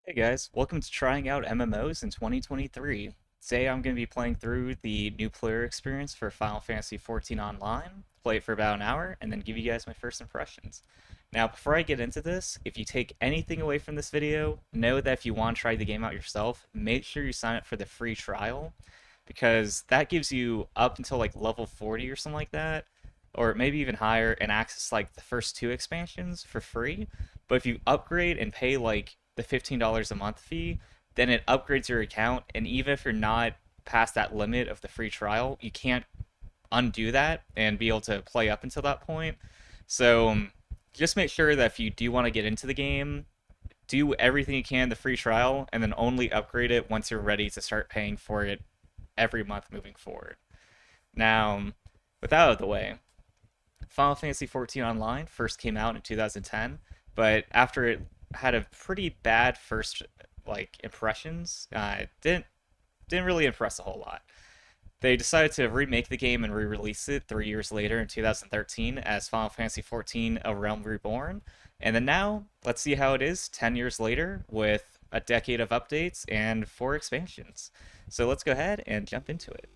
Hey guys, welcome to trying out MMOs in 2023. Today I'm going to be playing through the new player experience for Final Fantasy XIV Online, play it for about an hour, and then give you guys my first impressions. Now, before I get into this, if you take anything away from this video, know that if you want to try the game out yourself, make sure you sign up for the free trial, because that gives you up until like level 40 or something like that, or maybe even higher, and access like the first two expansions for free. But if you upgrade and pay like the $15 a month fee, then it upgrades your account. And even if you're not past that limit of the free trial, you can't undo that and be able to play up until that point. So just make sure that if you do want to get into the game, do everything you can the free trial, and then only upgrade it once you're ready to start paying for it every month moving forward. Now, with that out of the way, Final Fantasy XIV Online first came out in 2010, but after it had a pretty bad first impressions, it didn't really impress a whole lot. They decided to remake the game and re-release it 3 years later in 2013 as Final Fantasy XIV: A Realm Reborn, and then now let's see how it is 10 years later with a decade of updates and 4 expansions. So let's go ahead and jump into it.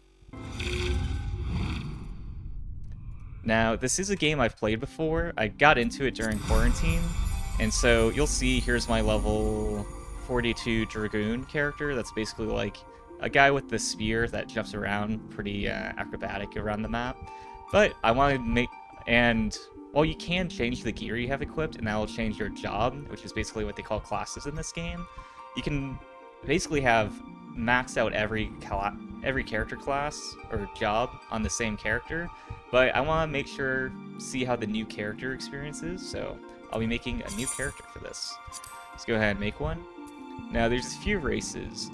Now, this is a game I've played before. I got into it during quarantine, and so you'll see here's my level 42 Dragoon character. That's basically like a guy with the spear that jumps around pretty acrobatic around the map. But I want to make, and while you can change the gear you have equipped, and that will change your job, which is basically what they call classes in this game, you can basically have maxed out every character class or job on the same character. But I want to make sure, see how the new character experience is, so I'll be making a new character for this. Let's go ahead and make one. Now, there's a few races,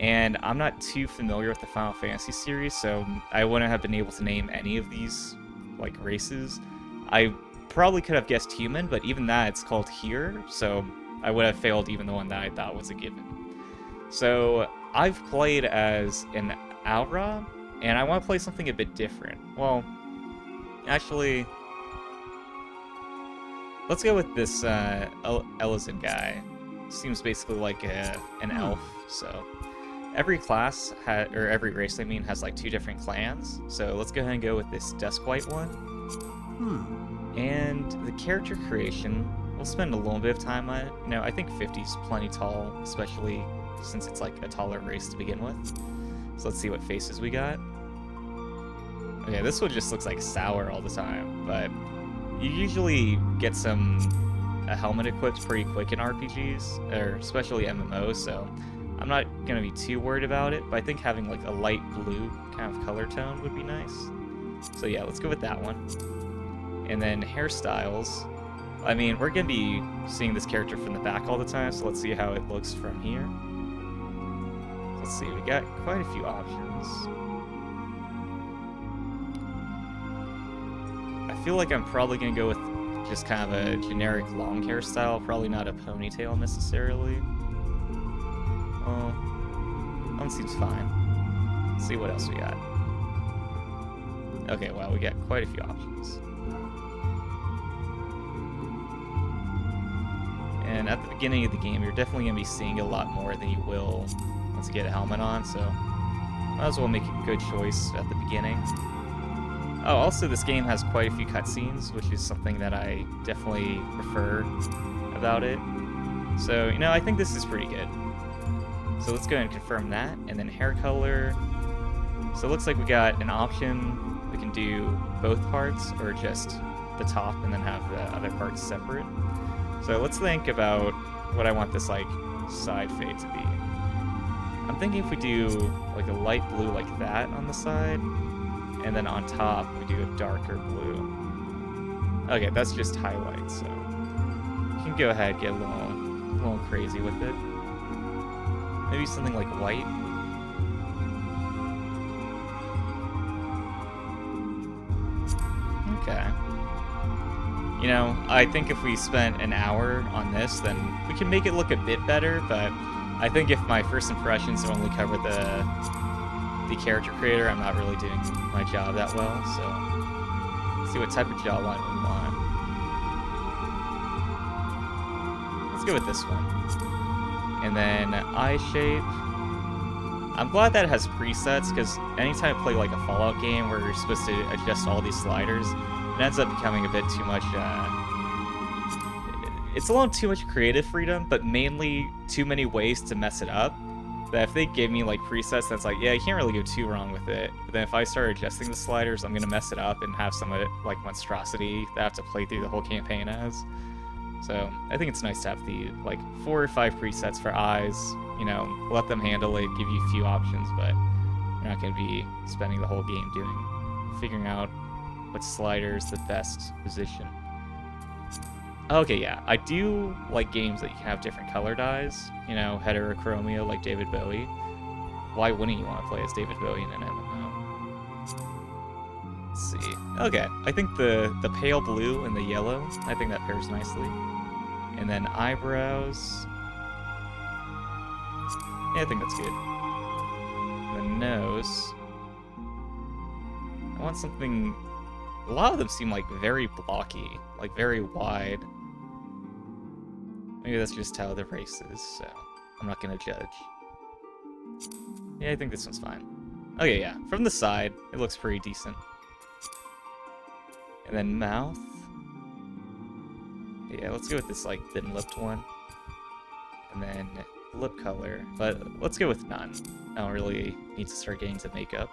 and I'm not too familiar with the Final Fantasy series, so I wouldn't have been able to name any of these like races. I probably could have guessed human, but even that, it's called here, so I would have failed even the one that I thought was a given. So I've played as an Aura, and I want to play something a bit different. Well, actually, let's go with this Elizin guy. Seems basically like an elf. So every class or every race, I mean, has like 2 different clans. So let's go ahead and go with this Duskwhite one. And the character creation, we'll spend a little bit of time on it. You know, I think 50 is plenty tall, especially since it's like a taller race to begin with. So let's see what faces we got. Okay, this one just looks like sour all the time, but you usually get a helmet equipped pretty quick in RPGs, or especially MMOs, so I'm not going to be too worried about it, but I think having like a light blue kind of color tone would be nice. So yeah, let's go with that one. And then hairstyles. I mean, we're going to be seeing this character from the back all the time, so let's see how it looks from here. Let's see, we got quite a few options. I feel like I'm probably going to go with just kind of a generic long hairstyle, probably not a ponytail necessarily. Well, that one seems fine. Let's see what else we got. Okay, wow, we got quite a few options. And at the beginning of the game, you're definitely going to be seeing a lot more than you will once you get a helmet on, so might as well make a good choice at the beginning. Oh, also this game has quite a few cutscenes, which is something that I definitely prefer about it. So, you know, I think this is pretty good. So let's go ahead and confirm that, and then hair color. So it looks like we got an option. We can do both parts, or just the top and then have the other parts separate. So let's think about what I want this like side fade to be. I'm thinking if we do like a light blue like that on the side, and then on top we do a darker blue. Okay, that's just highlight, so you can go ahead and get a little crazy with it. Maybe something like white. Okay. You know, I think if we spent an hour on this, then we can make it look a bit better, but I think if my first impressions only cover the character creator, I'm not really doing my job that well, so let's see what type of jawline we want. Let's go with this one. And then eye shape. I'm glad that it has presets, because anytime I play like a Fallout game where you're supposed to adjust all these sliders, it ends up becoming a bit too much, it's a little too much creative freedom, but mainly too many ways to mess it up. That if they give me like presets, that's like, yeah, you can't really go too wrong with it. But then if I start adjusting the sliders, I'm gonna mess it up and have some like monstrosity that I have to play through the whole campaign as. So I think it's nice to have the like 4 or 5 presets for eyes. You know, let them handle it, give you a few options, but you're not gonna be spending the whole game figuring out what slider's the best position. Okay, yeah, I do like games that you can have different color dyes, you know, heterochromia like David Bowie. Why wouldn't you want to play as David Bowie in an MMO? Let's see. Okay, I think the pale blue and the yellow, I think that pairs nicely. And then eyebrows. Yeah, I think that's good. The nose. I want something... A lot of them seem like very blocky, like very wide. Maybe that's just how the race is, so I'm not gonna judge. Yeah, I think this one's fine. Okay, yeah, from the side, it looks pretty decent. And then mouth. Yeah, let's go with this like thin-lipped one. And then lip color, but let's go with none. I don't really need to start getting to makeup.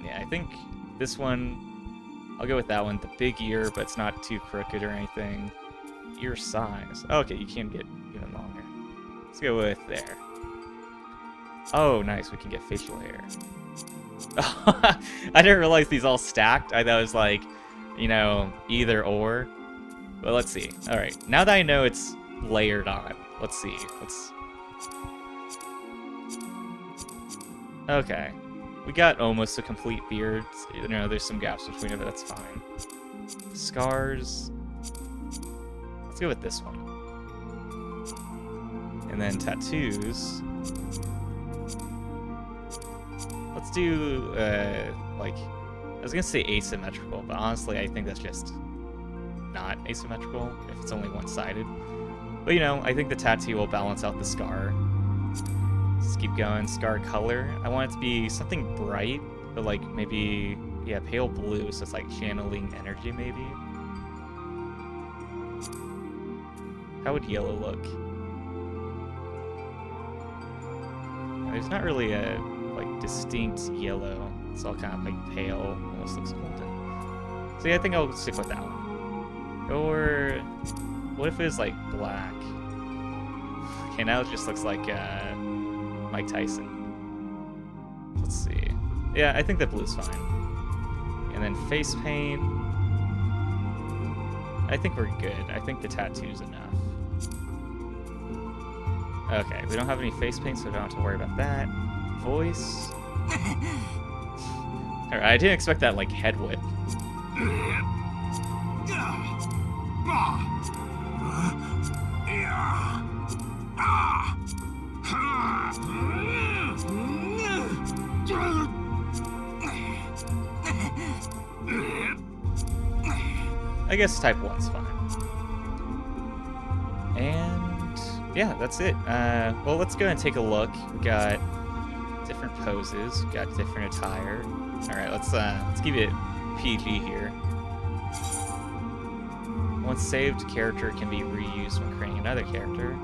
Yeah, I think this one, I'll go with that one. The big ear, but it's not too crooked or anything. Ear size. Okay, you can get even longer. Let's go with there. Oh, nice, we can get facial hair. I didn't realize these all stacked. I thought it was like, you know, either or. But let's see. Alright, now that I know it's layered on, let's see. Okay. We got almost a complete beard. You know, there's some gaps between it, but that's fine. Scars. Let's go with this one. And then tattoos. Let's do, like, I was gonna say asymmetrical, but honestly, I think that's just not asymmetrical if it's only one-sided. But, you know, I think the tattoo will balance out the scar. Let's keep going. Scar color. I want it to be something bright, but like maybe, yeah, pale blue, so it's like channeling energy maybe. How would yellow look? There's not really a like distinct yellow. It's all kind of like pale, almost looks golden. So yeah, I think I'll stick with that one. Or what if it was like black? Okay, now it just looks like Mike Tyson. Let's see. Yeah, I think that blue's fine. And then face paint. I think we're good. I think the tattoo's enough. Okay, we don't have any face paint, so we don't have to worry about that. Voice. Alright, I didn't expect that, like, head whip. I guess type 1's fine. And yeah, that's it. Well, let's go and take a look. We got different poses, we got different attire. Alright, let's give it PG here. Once saved, character can be reused when creating another character.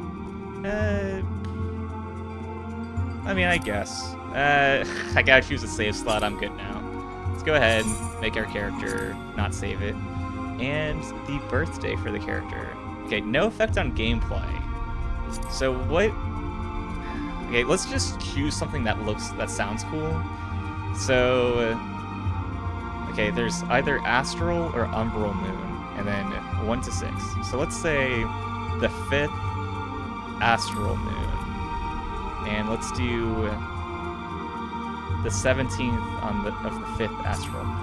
I mean, I guess. I gotta choose a save slot, I'm good now. Let's go ahead and make our character, not save it. And the birthday for the character. Okay, no effect on gameplay. So what... Okay, let's just choose something that sounds cool. So... Okay, there's either astral or umbral moon, and then 1 to 6. So let's say the 5th astral moon. And let's do the 17th of the 5th astral moon.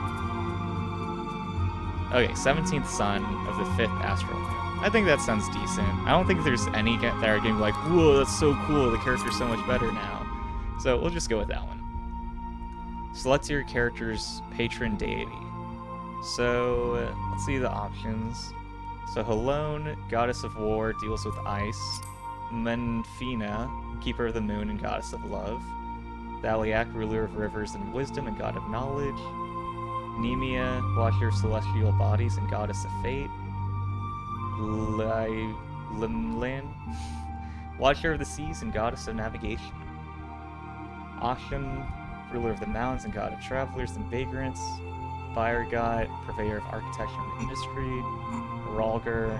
Okay, 17th sun of the 5th astral moon. I think that sounds decent. I don't think there's any that are going to be like, whoa, that's so cool, the character's so much better now. So we'll just go with that one. Select your character's patron deity. So, let's see the options. So Helone, goddess of war, deals with ice. Menfina, keeper of the moon and goddess of love. Thaliak, ruler of rivers and wisdom and god of knowledge. Nemea, watcher of celestial bodies and goddess of fate. Limlin, watcher of the seas and goddess of navigation. Asham, ruler of the mountains and god of travelers and vagrants. Fire god, purveyor of architecture and industry. Ralger.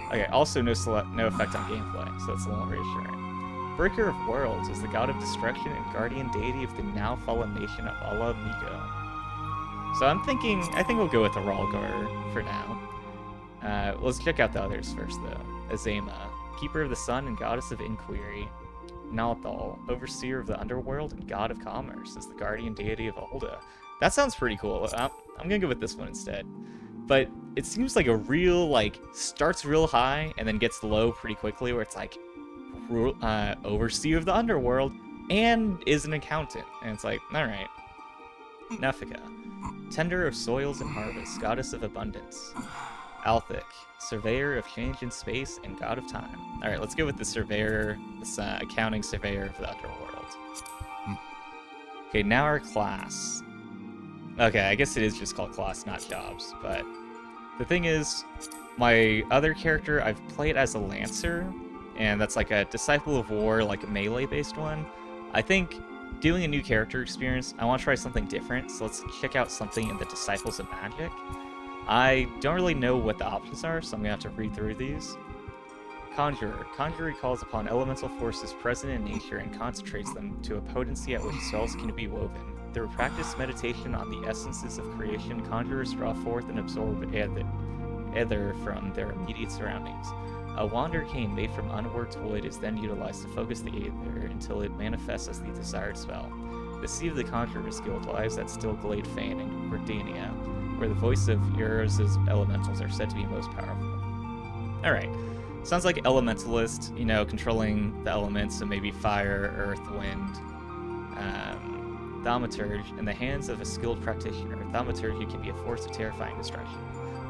Okay, also no effect on gameplay, so that's a little reassuring. Breaker of Worlds is the god of destruction and guardian deity of the now fallen nation of Allah Migo. So I think we'll go with the Ralgar for now. Let's check out the others first, though. Azema, keeper of the sun and goddess of inquiry. Nalthal, overseer of the underworld and god of commerce, is the guardian deity of Ulda. That sounds pretty cool. I'm gonna go with this one instead. But it seems like a real, like, starts real high and then gets low pretty quickly, where it's like, overseer of the underworld and is an accountant. And it's like, alright. Nefika, tender of soils and harvests, goddess of abundance. Althic, surveyor of change in space and god of time. Alright, let's go with the surveyor, this accounting surveyor of the underworld. Okay, now our class. Okay, I guess it is just called class, not jobs, but the thing is, my other character, I've played as a Lancer, and that's like a Disciple of War, like a melee-based one. I think doing a new character experience, I want to try something different, so let's check out something in the Disciples of Magic. I don't really know what the options are, so I'm going to have to read through these. Conjurer. Conjurer calls upon elemental forces present in nature and concentrates them to a potency at which spells can be woven. Through practice meditation on the essences of creation, conjurers draw forth and absorb ether from their immediate surroundings. A wander cane made from unworked wood is then utilized to focus the ether until it manifests as the desired spell. The seat of the Conjurer's Guild lies at Stillglade Fane in Gordania, where the voice of Euros' elementals are said to be most powerful. Alright. Sounds like Elementalist, you know, controlling the elements, so maybe fire, earth, wind. Thaumaturge, in the hands of a skilled practitioner, Thaumaturgy can be a force of terrifying destruction.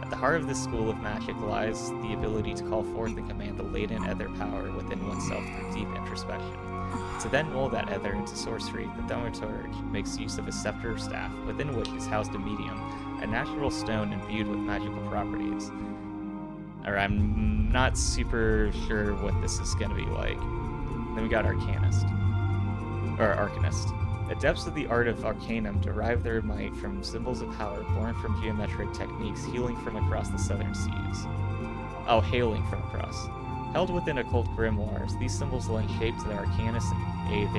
At the heart of this school of magic lies the ability to call forth and command the latent ether power within oneself through deep introspection. To then mold that ether into sorcery, the Thaumaturge makes use of a scepter of staff, within which is housed a medium, a natural stone imbued with magical properties. Alright, I'm not super sure what this is going to be like. Then we got Arcanist. Or Arcanist. Adepts of the art of Arcanum derive their might from symbols of power born from geometric techniques hailing from across the southern seas. Oh, hailing from across. Held within occult grimoires, these symbols lend shape to the Arcanist and aid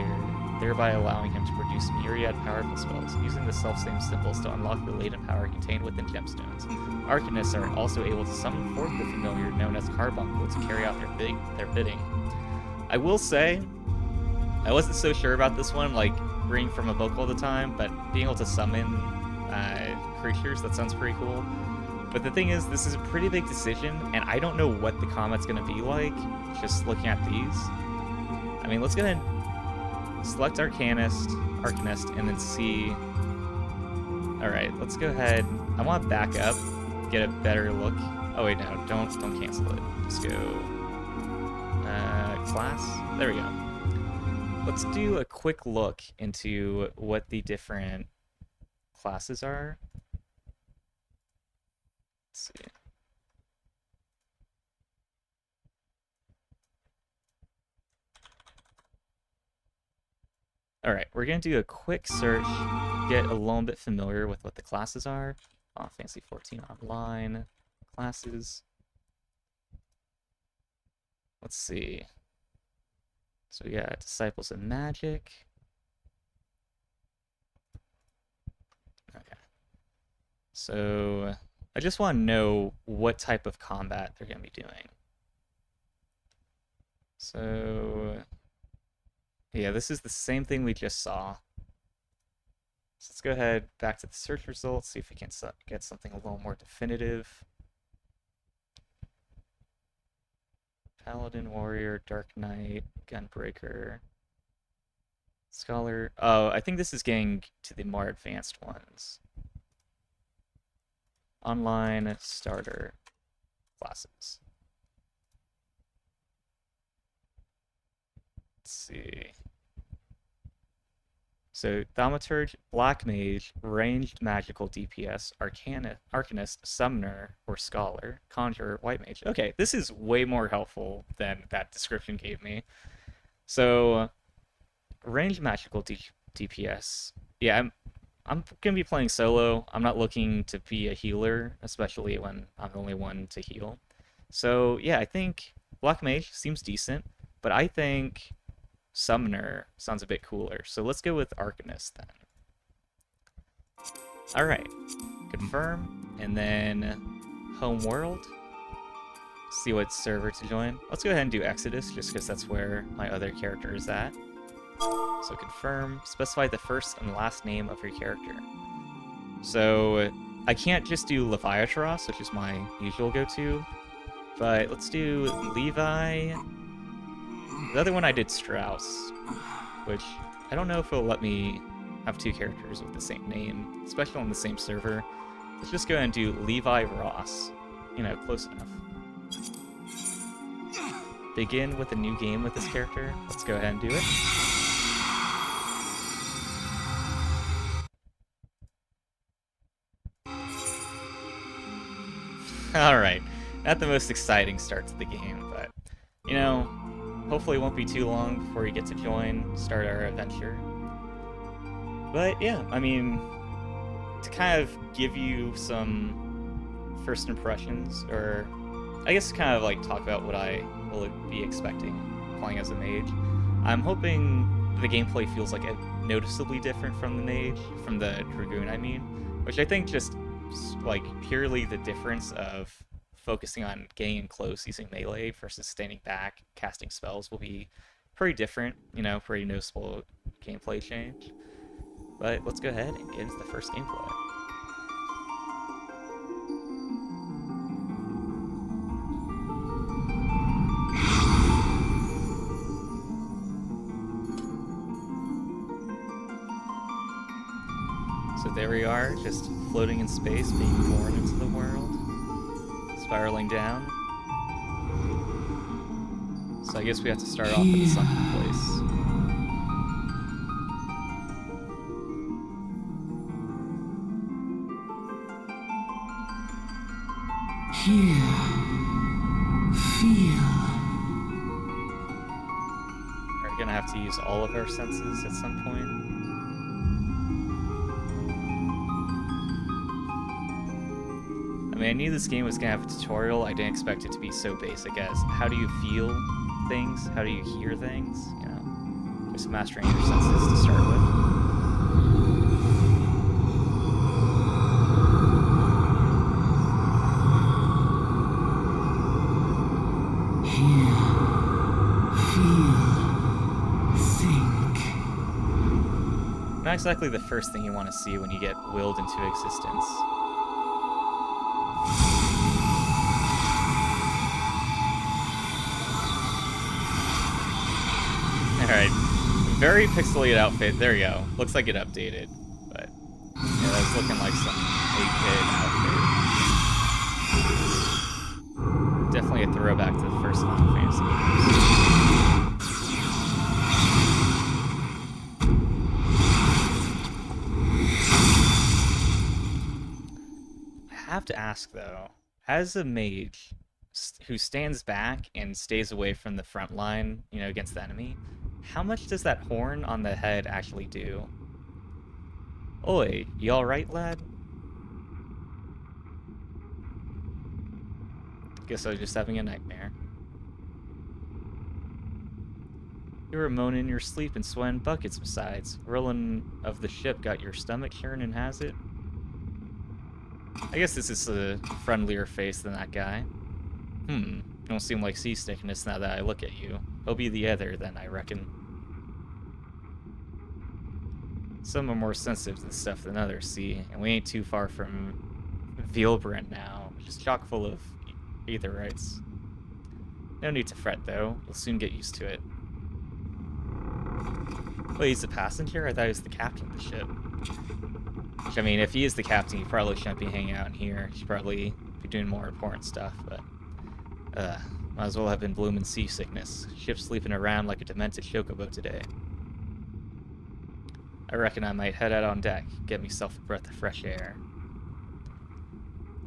thereby allowing him to produce myriad powerful spells, using the self-same symbols to unlock the latent power contained within gemstones. Arcanists are also able to summon forth the familiar known as Carbuncle to carry out their bidding. I will say, I wasn't so sure about this one, like, reading from a book all the time, but being able to summon creatures, that sounds pretty cool. But the thing is, this is a pretty big decision, and I don't know what the combat's going to be like, just looking at these. I mean, let's go ahead and select Arcanist, and then see... Alright, let's go ahead. I want to back up, get a better look. Oh wait, no, don't cancel it. Just go... class? There we go. Let's do a quick look into what the different classes are. Let's see. Alright, we're going to do a quick search, get a little bit familiar with what the classes are. Final Fantasy 14 Online classes. Let's see. So we got Disciples of Magic. Okay. So I just want to know what type of combat they're going to be doing. So yeah, this is the same thing we just saw. So let's go ahead back to the search results, see if we can get something a little more definitive. Paladin, Warrior, Dark Knight, Gunbreaker, Scholar. Oh, I think this is getting to the more advanced ones. Online, Starter, classes. Let's see. So, Thaumaturge, Black Mage, Ranged Magical DPS, Arcanist, Summoner, or Scholar, Conjurer, White Mage. Okay, this is way more helpful than that description gave me. So, Ranged Magical DPS. Yeah, I'm gonna be playing solo. I'm not looking to be a healer, especially when I'm the only one to heal. So, yeah, I think Black Mage seems decent, but I think Summoner sounds a bit cooler, so let's go with Arcanist then. Alright, confirm, and then home world. See what server to join. Let's go ahead and do Exodus, just because that's where my other character is at. So confirm, specify the first and last name of your character. So I can't just do Leviatros, which is my usual go-to, but let's do Levi. The other one I did Strauss, which I don't know if it'll let me have two characters with the same name, especially on the same server. Let's just go ahead and do Levi Ross. You know, close enough. Begin with a new game with this character. Let's go ahead and do it. Alright, not the most exciting start to the game, but, you know, hopefully it won't be too long before you get to start our adventure. But yeah, I mean, to kind of give you some first impressions, or I guess kind of like talk about what I will be expecting playing as a mage, I'm hoping the gameplay feels like noticeably different from the Dragoon, I mean, which I think just like purely the difference of focusing on getting in close using melee versus standing back casting spells will be pretty different, you know, pretty noticeable gameplay change. But let's go ahead and get into the first gameplay. So there we are, just floating in space, being born into the world. Spiraling down. So I guess we have to start off in a sunken place. Hear, feel. Are we gonna have to use all of our senses at some point? I mean, I knew this game was gonna have a tutorial. I didn't expect it to be so basic as how do you feel things? How do you hear things? You know, just mastering your senses to start with. Hear, feel, think. Not exactly the first thing you want to see when you get willed into existence. Alright, very pixelated outfit. There you go. Looks like it updated, but yeah, that's looking like some 8-bit outfit. Definitely a throwback to the first Final Fantasy games. I have to ask though, as a mage who stands back and stays away from the front line, you know, against the enemy, how much does that horn on the head actually do? Oi, you alright, lad? Guess I was just having a nightmare. You were moaning in your sleep and sweating buckets besides. Rolling of the ship got your stomach churning, has it? I guess this is a friendlier face than that guy. You don't seem like seasickness now that I look at you. He'll be the other, then, I reckon. Some are more sensitive to this stuff than others, see, and we ain't too far from Vielbrand now, which is chock full of aetherites. No need to fret, though. You'll soon get used to it. Wait, he's a passenger? I thought he was the captain of the ship. Which, I mean, if he is the captain, he probably shouldn't be hanging out in here. He should probably be doing more important stuff, but Ugh, might as well have been bloomin' seasickness. Ship sleeping around like a demented chocobo today. I reckon I might head out on deck, get myself a breath of fresh air.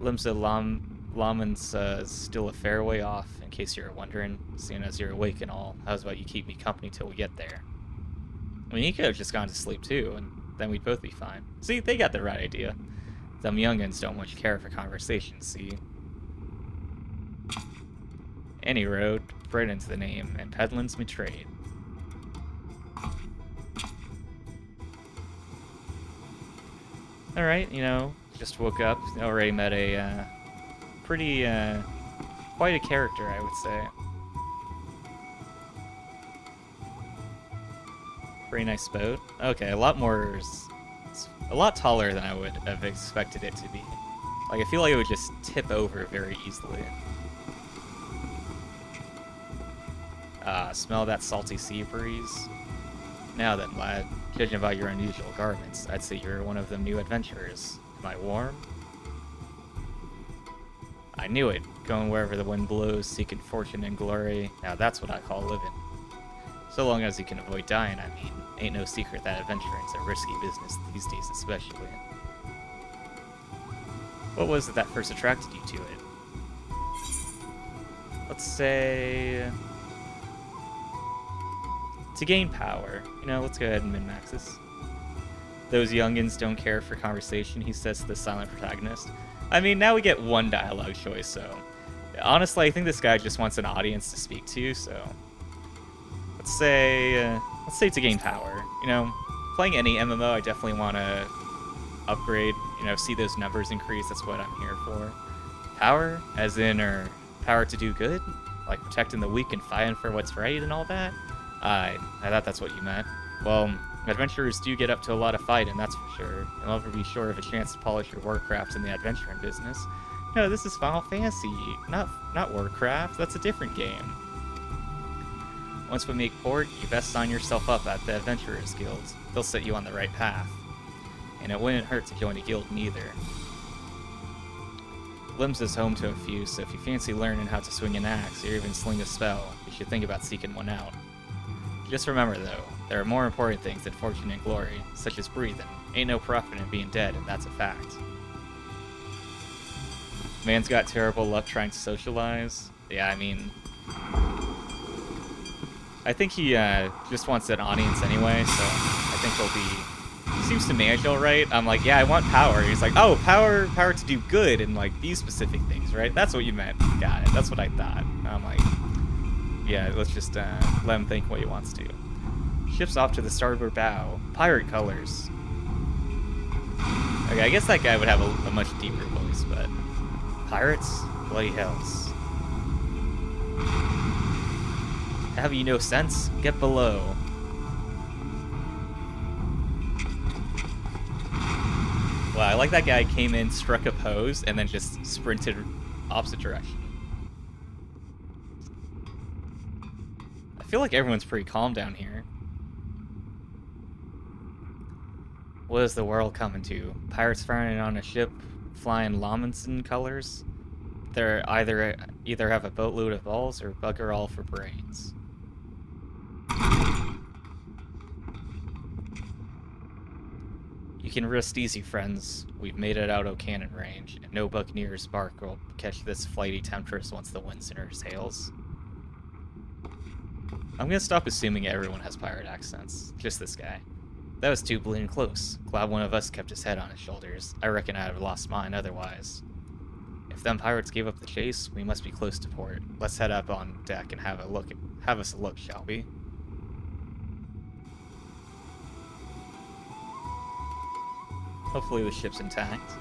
Limsa Laman's still a fair way off, in case you're wondering, seeing as you're awake and all. How's about you keep me company till we get there? I mean, he could have just gone to sleep too, and then we'd both be fine. See, they got the right idea. Them youngins don't much care for conversation, see? Any road, right into the name, and peddlin's me trade. Alright, you know, just woke up, already met a pretty, quite a character, I would say. Pretty nice boat. Okay, a lot more, it's a lot taller than I would have expected it to be. Like, I feel like it would just tip over very easily. Smell that salty sea breeze? Now then, lad, judging by your unusual garments, I'd say you're one of them new adventurers. Am I warm? I knew it. Going wherever the wind blows, seeking fortune and glory. Now that's what I call living. So long as you can avoid dying, I mean. Ain't no secret that adventuring's a risky business these days especially. What was it that first attracted you to it? Let's say... to gain power. You know, let's go ahead and min-max this. Those youngins don't care for conversation, he says to the silent protagonist. I mean, now we get one dialogue choice, so... honestly, I think this guy just wants an audience to speak to, so... let's say to gain power. You know, playing any MMO, I definitely want to upgrade, you know, see those numbers increase, that's what I'm here for. Power? As in, or power to do good? Like protecting the weak and fighting for what's right and all that? I thought that's what you meant. Well, adventurers do get up to a lot of fighting, that's for sure. You'll never be sure of a chance to polish your Warcraft in the adventuring business. No, this is Final Fantasy, not Warcraft. That's a different game. Once we make port, you best sign yourself up at the Adventurers Guild. They'll set you on the right path. And it wouldn't hurt to join a guild neither. Limbs is home to a few, so if you fancy learning how to swing an axe or even sling a spell, you should think about seeking one out. Just remember though, there are more important things than fortune and glory, such as breathing. Ain't no profit in being dead, and that's a fact. Man's got terrible luck trying to socialize. Yeah, I mean... I think he just wants an audience anyway, so I think he'll be... he seems to manage alright. I'm like, yeah, I want power. He's like, oh, power to do good and like these specific things, right? That's what you meant. Got it. That's what I thought. I'm like, yeah, let's just let him think what he wants to. Ship's off to the starboard bow. Pirate colors. Okay, I guess that guy would have a much deeper voice, but... pirates? Bloody hells. Have you no sense? Get below. Wow, I like that guy came in, struck a pose, and then just sprinted opposite direction. I feel like everyone's pretty calm down here. What is the world coming to? Pirates firing on a ship, flying Lamanson colors? They're either have a boatload of balls or bugger all for brains. You can rest easy, friends. We've made it out of cannon range, and no buccaneer's bark will catch this flighty temptress once the wind's in her sails. I'm gonna stop assuming everyone has pirate accents. Just this guy. That was too bleeding close. Glad one of us kept his head on his shoulders. I reckon I'd have lost mine otherwise. If them pirates gave up the chase, we must be close to port. Let's head up on deck and have us a look, shall we? Hopefully the ship's intact.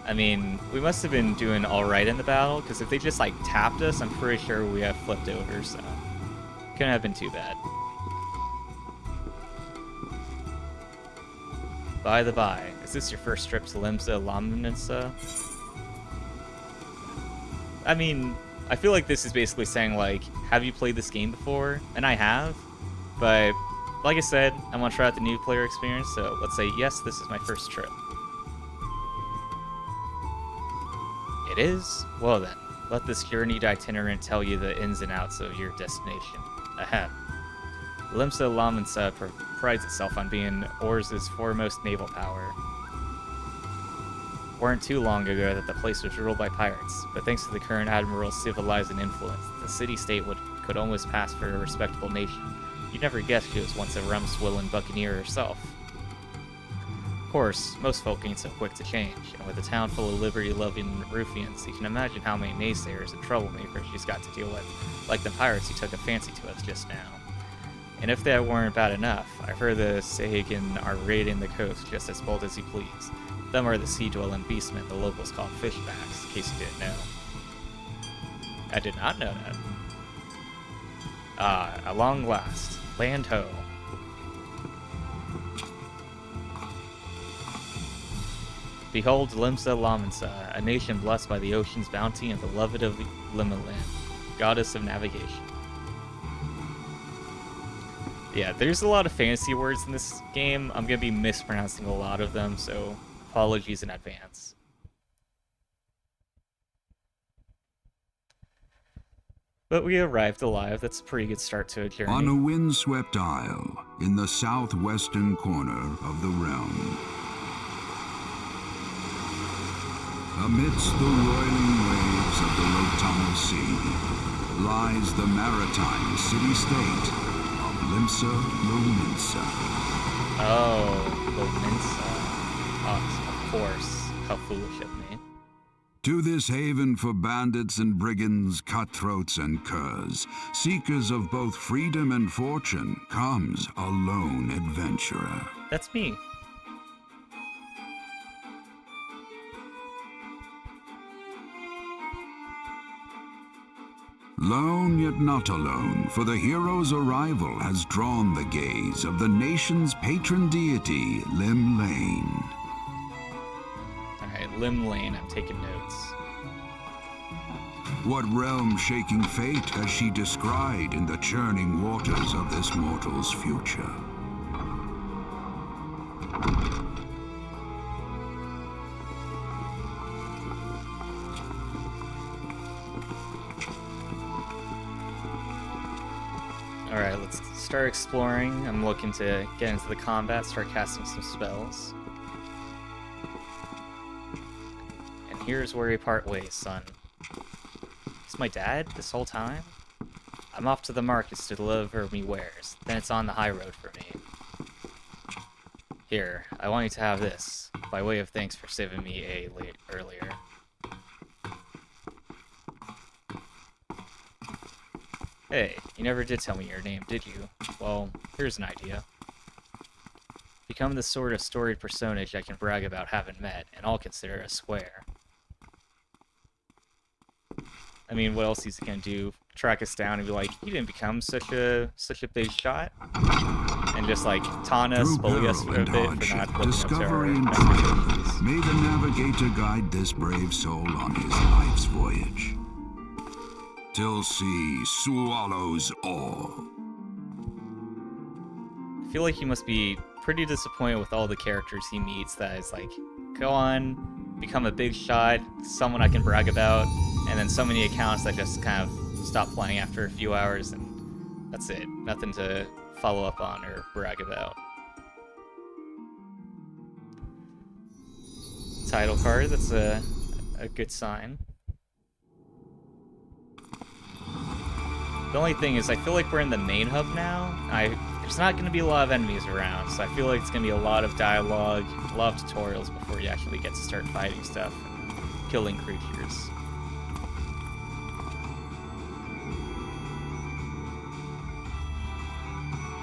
I mean, we must have been doing alright in the battle, because if they just, like, tapped us, I'm pretty sure we have flipped over, so... couldn't have been too bad. By the by, is this your first trip to Limsa Lamnitsa? I mean, I feel like this is basically saying, like, have you played this game before? And I have, but... like I said, I want to try out the new player experience, so let's say, yes, this is my first trip. It is? Well then, Let this journeyed itinerant tell you the ins and outs of your destination. Ahem. Limsa Lamansa prides itself on being Orz's foremost naval power. Weren't too long ago that the place was ruled by pirates, but thanks to the current admiral's civilizing influence, the city-state could almost pass for a respectable nation. You'd never guess she was once a rum-swilling buccaneer herself. Of course, most folk ain't so quick to change, and with a town full of liberty-loving ruffians, you can imagine how many naysayers and troublemakers she's got to deal with, like the pirates who took a fancy to us just now. And if that weren't bad enough, I've heard the Sahagan are raiding the coast just as bold as you please. Them are the sea-dwelling beastmen the locals call fishbacks, in case you didn't know. I did not know that. Ah, at long last. Land ho. Behold Limsa Lamansa, a nation blessed by the ocean's bounty and beloved of Limaland, goddess of navigation. Yeah, there's a lot of fantasy words in this game. I'm going to be mispronouncing a lot of them, so apologies in advance. But we arrived alive. That's a pretty good start to a journey. On a windswept isle in the southwestern corner of the realm, amidst the roiling waves of the Rotama Sea, lies the maritime city-state of Limsa Lominsa. Oh, Lominsa. Of course. How foolish of me. To this haven for bandits and brigands, cutthroats and curs, seekers of both freedom and fortune, comes a lone adventurer. That's me. Lone yet not alone, for the hero's arrival has drawn the gaze of the nation's patron deity, Lim Lane. Alright, Lim Lane, I'm taking notes. What realm-shaking fate has she descried in the churning waters of this mortal's future? Alright, let's start exploring. I'm looking to get into the combat, start casting some spells. And here's where we part ways, son. Is my dad this whole time? I'm off to the markets to deliver me wares. Then it's on the high road for me. Here, I want you to have this, by way of thanks for saving me earlier. Hey, you never did tell me your name, did you? Well, here's an idea. Become the sort of storied personage I can brag about having met, and I'll consider a square. I mean, what else is he gonna do? Track us down and be like, you didn't become such a big shot? And just like taunt us, bully us for a bit for not living up to our expectations. May the navigator guide this brave soul on his life's voyage, till sea swallows all. I feel like he must be pretty disappointed with all the characters he meets that is like, go on, become a big shot, someone I can brag about, and then so many accounts that just kind of stop playing after a few hours, and that's it. Nothing to follow up on or brag about. Title card, that's a good sign. The only thing is, I feel like we're in the main hub now. There's not going to be a lot of enemies around, so I feel like it's going to be a lot of dialogue, a lot of tutorials before you actually get to start fighting stuff and killing creatures.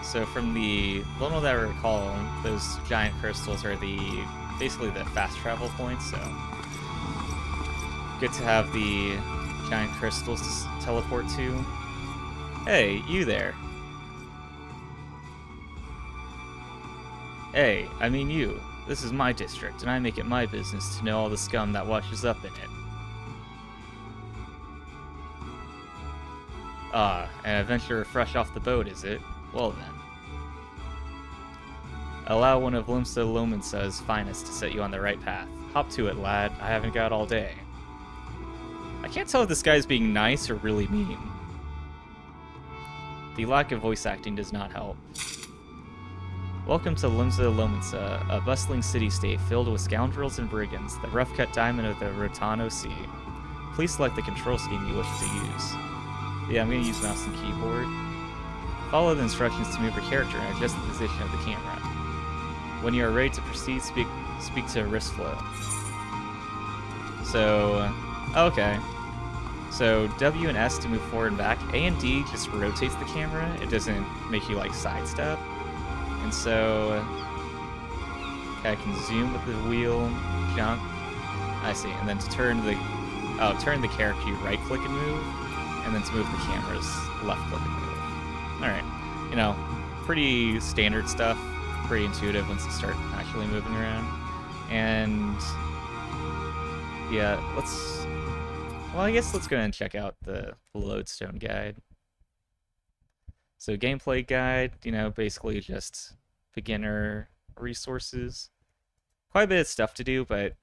So from the little that I recall, those giant crystals are basically the fast travel points, so good to have the giant crystals to teleport to. Hey, you there. Hey, I mean you. This is my district, and I make it my business to know all the scum that washes up in it. Ah, an adventurer fresh off the boat, is it? Well then. Allow one of Limsa Lominsa's finest to set you on the right path. Hop to it, lad. I haven't got all day. I can't tell if this guy's being nice or really mean. The lack of voice acting does not help. Welcome to Limsa Lominsa, a bustling city-state filled with scoundrels and brigands, the rough-cut diamond of the Rotano Sea. Please select the control scheme you wish to use. Yeah, I'm going to use mouse and keyboard. Follow the instructions to move your character and adjust the position of the camera. When you are ready to proceed, speak to wrist flow. So, okay. So W and S to move forward and back. A and D just rotates the camera. It doesn't make you like sidestep. And so, okay, I can zoom with the wheel, jump. I see. And then to turn the character, you right click and move. And then to move the cameras, left click and move. All right, you know, pretty standard stuff. Pretty intuitive once you start actually moving around. And yeah, I guess let's go ahead and check out the Lodestone guide. So gameplay guide, you know, basically just beginner resources. Quite a bit of stuff to do, but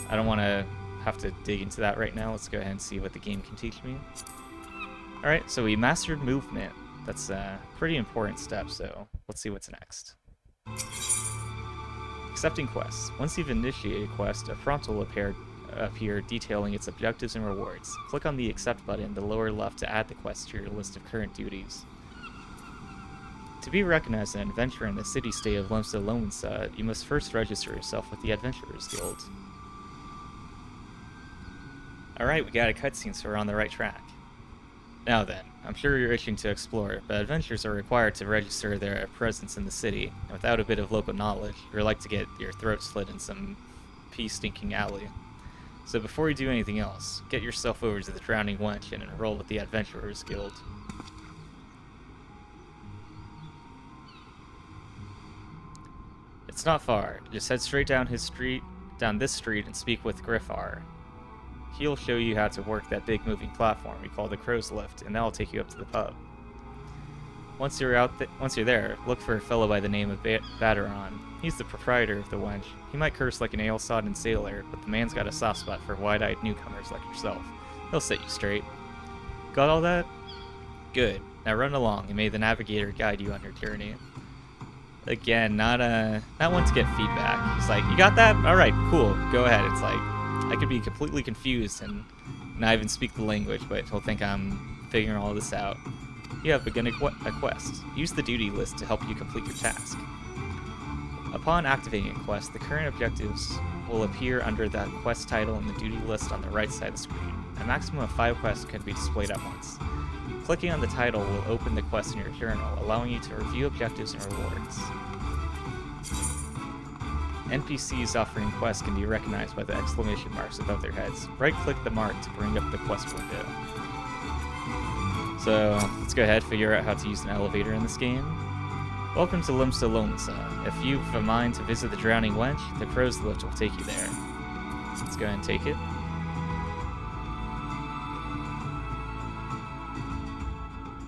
I don't want to have to dig into that right now. Let's go ahead and see what the game can teach me. Alright, so we mastered movement. That's a pretty important step, so let's see what's next. Accepting quests. Once you've initiated a quest, a prompt will appear detailing its objectives and rewards. Click on the Accept button in the lower left to add the quest to your list of current duties. To be recognized as an adventurer in the city-state of Limsa Lominsa, you must first register yourself with the Adventurers Guild. Alright, we got a cutscene, so we're on the right track. Now then, I'm sure you're itching to explore, but adventurers are required to register their presence in the city, and without a bit of local knowledge, you're like to get your throat slit in some pea-stinking alley. So before you do anything else, get yourself over to the Drowning Wench and enroll with the Adventurers Guild. It's not far. Just head straight down this street, and speak with Griffar. He'll show you how to work that big moving platform we call the Crow's Lift, and that'll take you up to the pub. Once you're there, look for a fellow by the name of Baderon. He's the proprietor of the Wench. He might curse like an ale-sodden sailor, but the man's got a soft spot for wide-eyed newcomers like yourself. He'll set you straight. Got all that? Good. Now run along, and may the navigator guide you on your journey. Again, not one to get feedback. He's like, you got that? Alright, cool, go ahead. It's like, I could be completely confused and not even speak the language, but he'll think I'm figuring all this out. You have begun a quest. Use the duty list to help you complete your task. Upon activating a quest, the current objectives will appear under that quest title in the duty list on the right side of the screen. A maximum of 5 quests can be displayed at once. Clicking on the title will open the quest in your journal, allowing you to review objectives and rewards. NPCs offering quests can be recognized by the exclamation marks above their heads. Right-click the mark to bring up the quest window. So, let's go ahead and figure out how to use an elevator in this game. Welcome to Limsa Lominsa. If you've a mind to visit the Drowning Wench, the Crow's Lift will take you there. Let's go ahead and take it.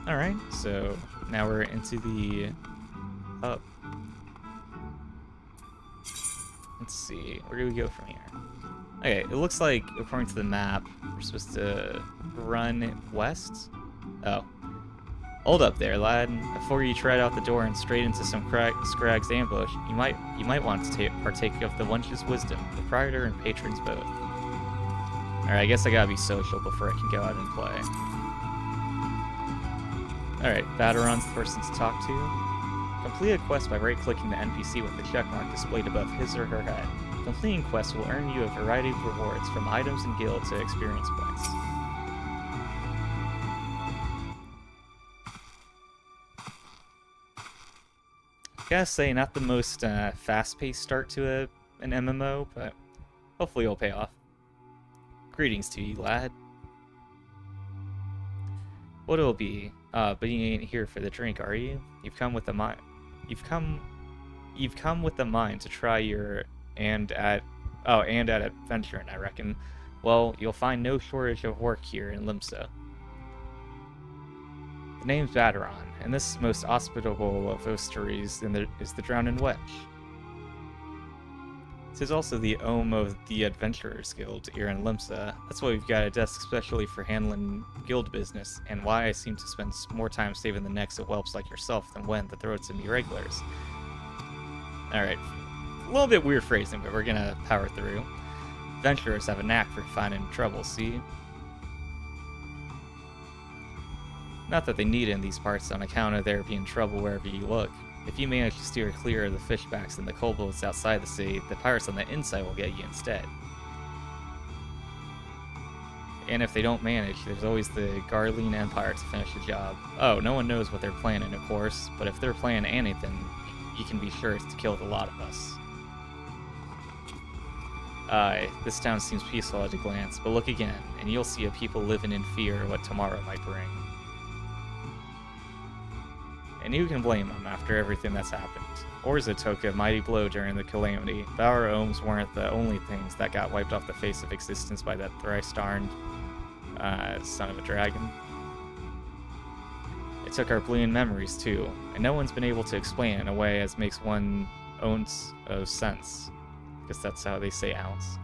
Alright, so now we're into the hub. Let's see, where do we go from here? Okay, it looks like, according to the map, we're supposed to run west. Oh. Hold up there, lad. Before you tread out the door and straight into some Scrag's ambush, you might want to partake of the Wench's wisdom, proprietor and patrons both. Alright, I guess I gotta be social before I can go out and play. Alright, Baderon's the person to talk to. Complete a quest by right-clicking the NPC with the checkmark displayed above his or her head. Completing quests will earn you a variety of rewards, from items and guild to experience points. Gotta say, not the most fast-paced start to an MMO, but hopefully it'll pay off. Greetings to you, lad. What it'll be? But you ain't here for the drink, are you? You've come with a mind. You've come with a mind to try your and at adventuring, I reckon. Well, you'll find no shortage of work here in Limsa. The name's Baderon, and this most hospitable of osteries is the Drowning Wench. 'Tis also the home of the Adventurers Guild here in Limsa. That's why we've got a desk especially for handling guild business, and why I seem to spend more time saving the necks of whelps like yourself than when the throats of me regulars. Alright, a little bit weird phrasing, but we're gonna power through. Adventurers have a knack for finding trouble, see? Not that they need it in these parts on account of there being trouble wherever you look. If you manage to steer clear of the fishbacks and the kobolds outside the city, the pirates on the inside will get you instead. And if they don't manage, there's always the Garlean Empire to finish the job. Oh, no one knows what they're planning, of course, but if they're planning anything, you can be sure it's to kill the lot of us. This town seems peaceful at a glance, but look again, and you'll see a people living in fear of what tomorrow might bring. And who can blame them after everything that's happened? Orza took a mighty blow during the calamity, but our ohms weren't the only things that got wiped off the face of existence by that thrice-darned son of a dragon. It took our bleeding memories too, and no one's been able to explain it in a way as makes one ounce of sense, because that's how they say ounce.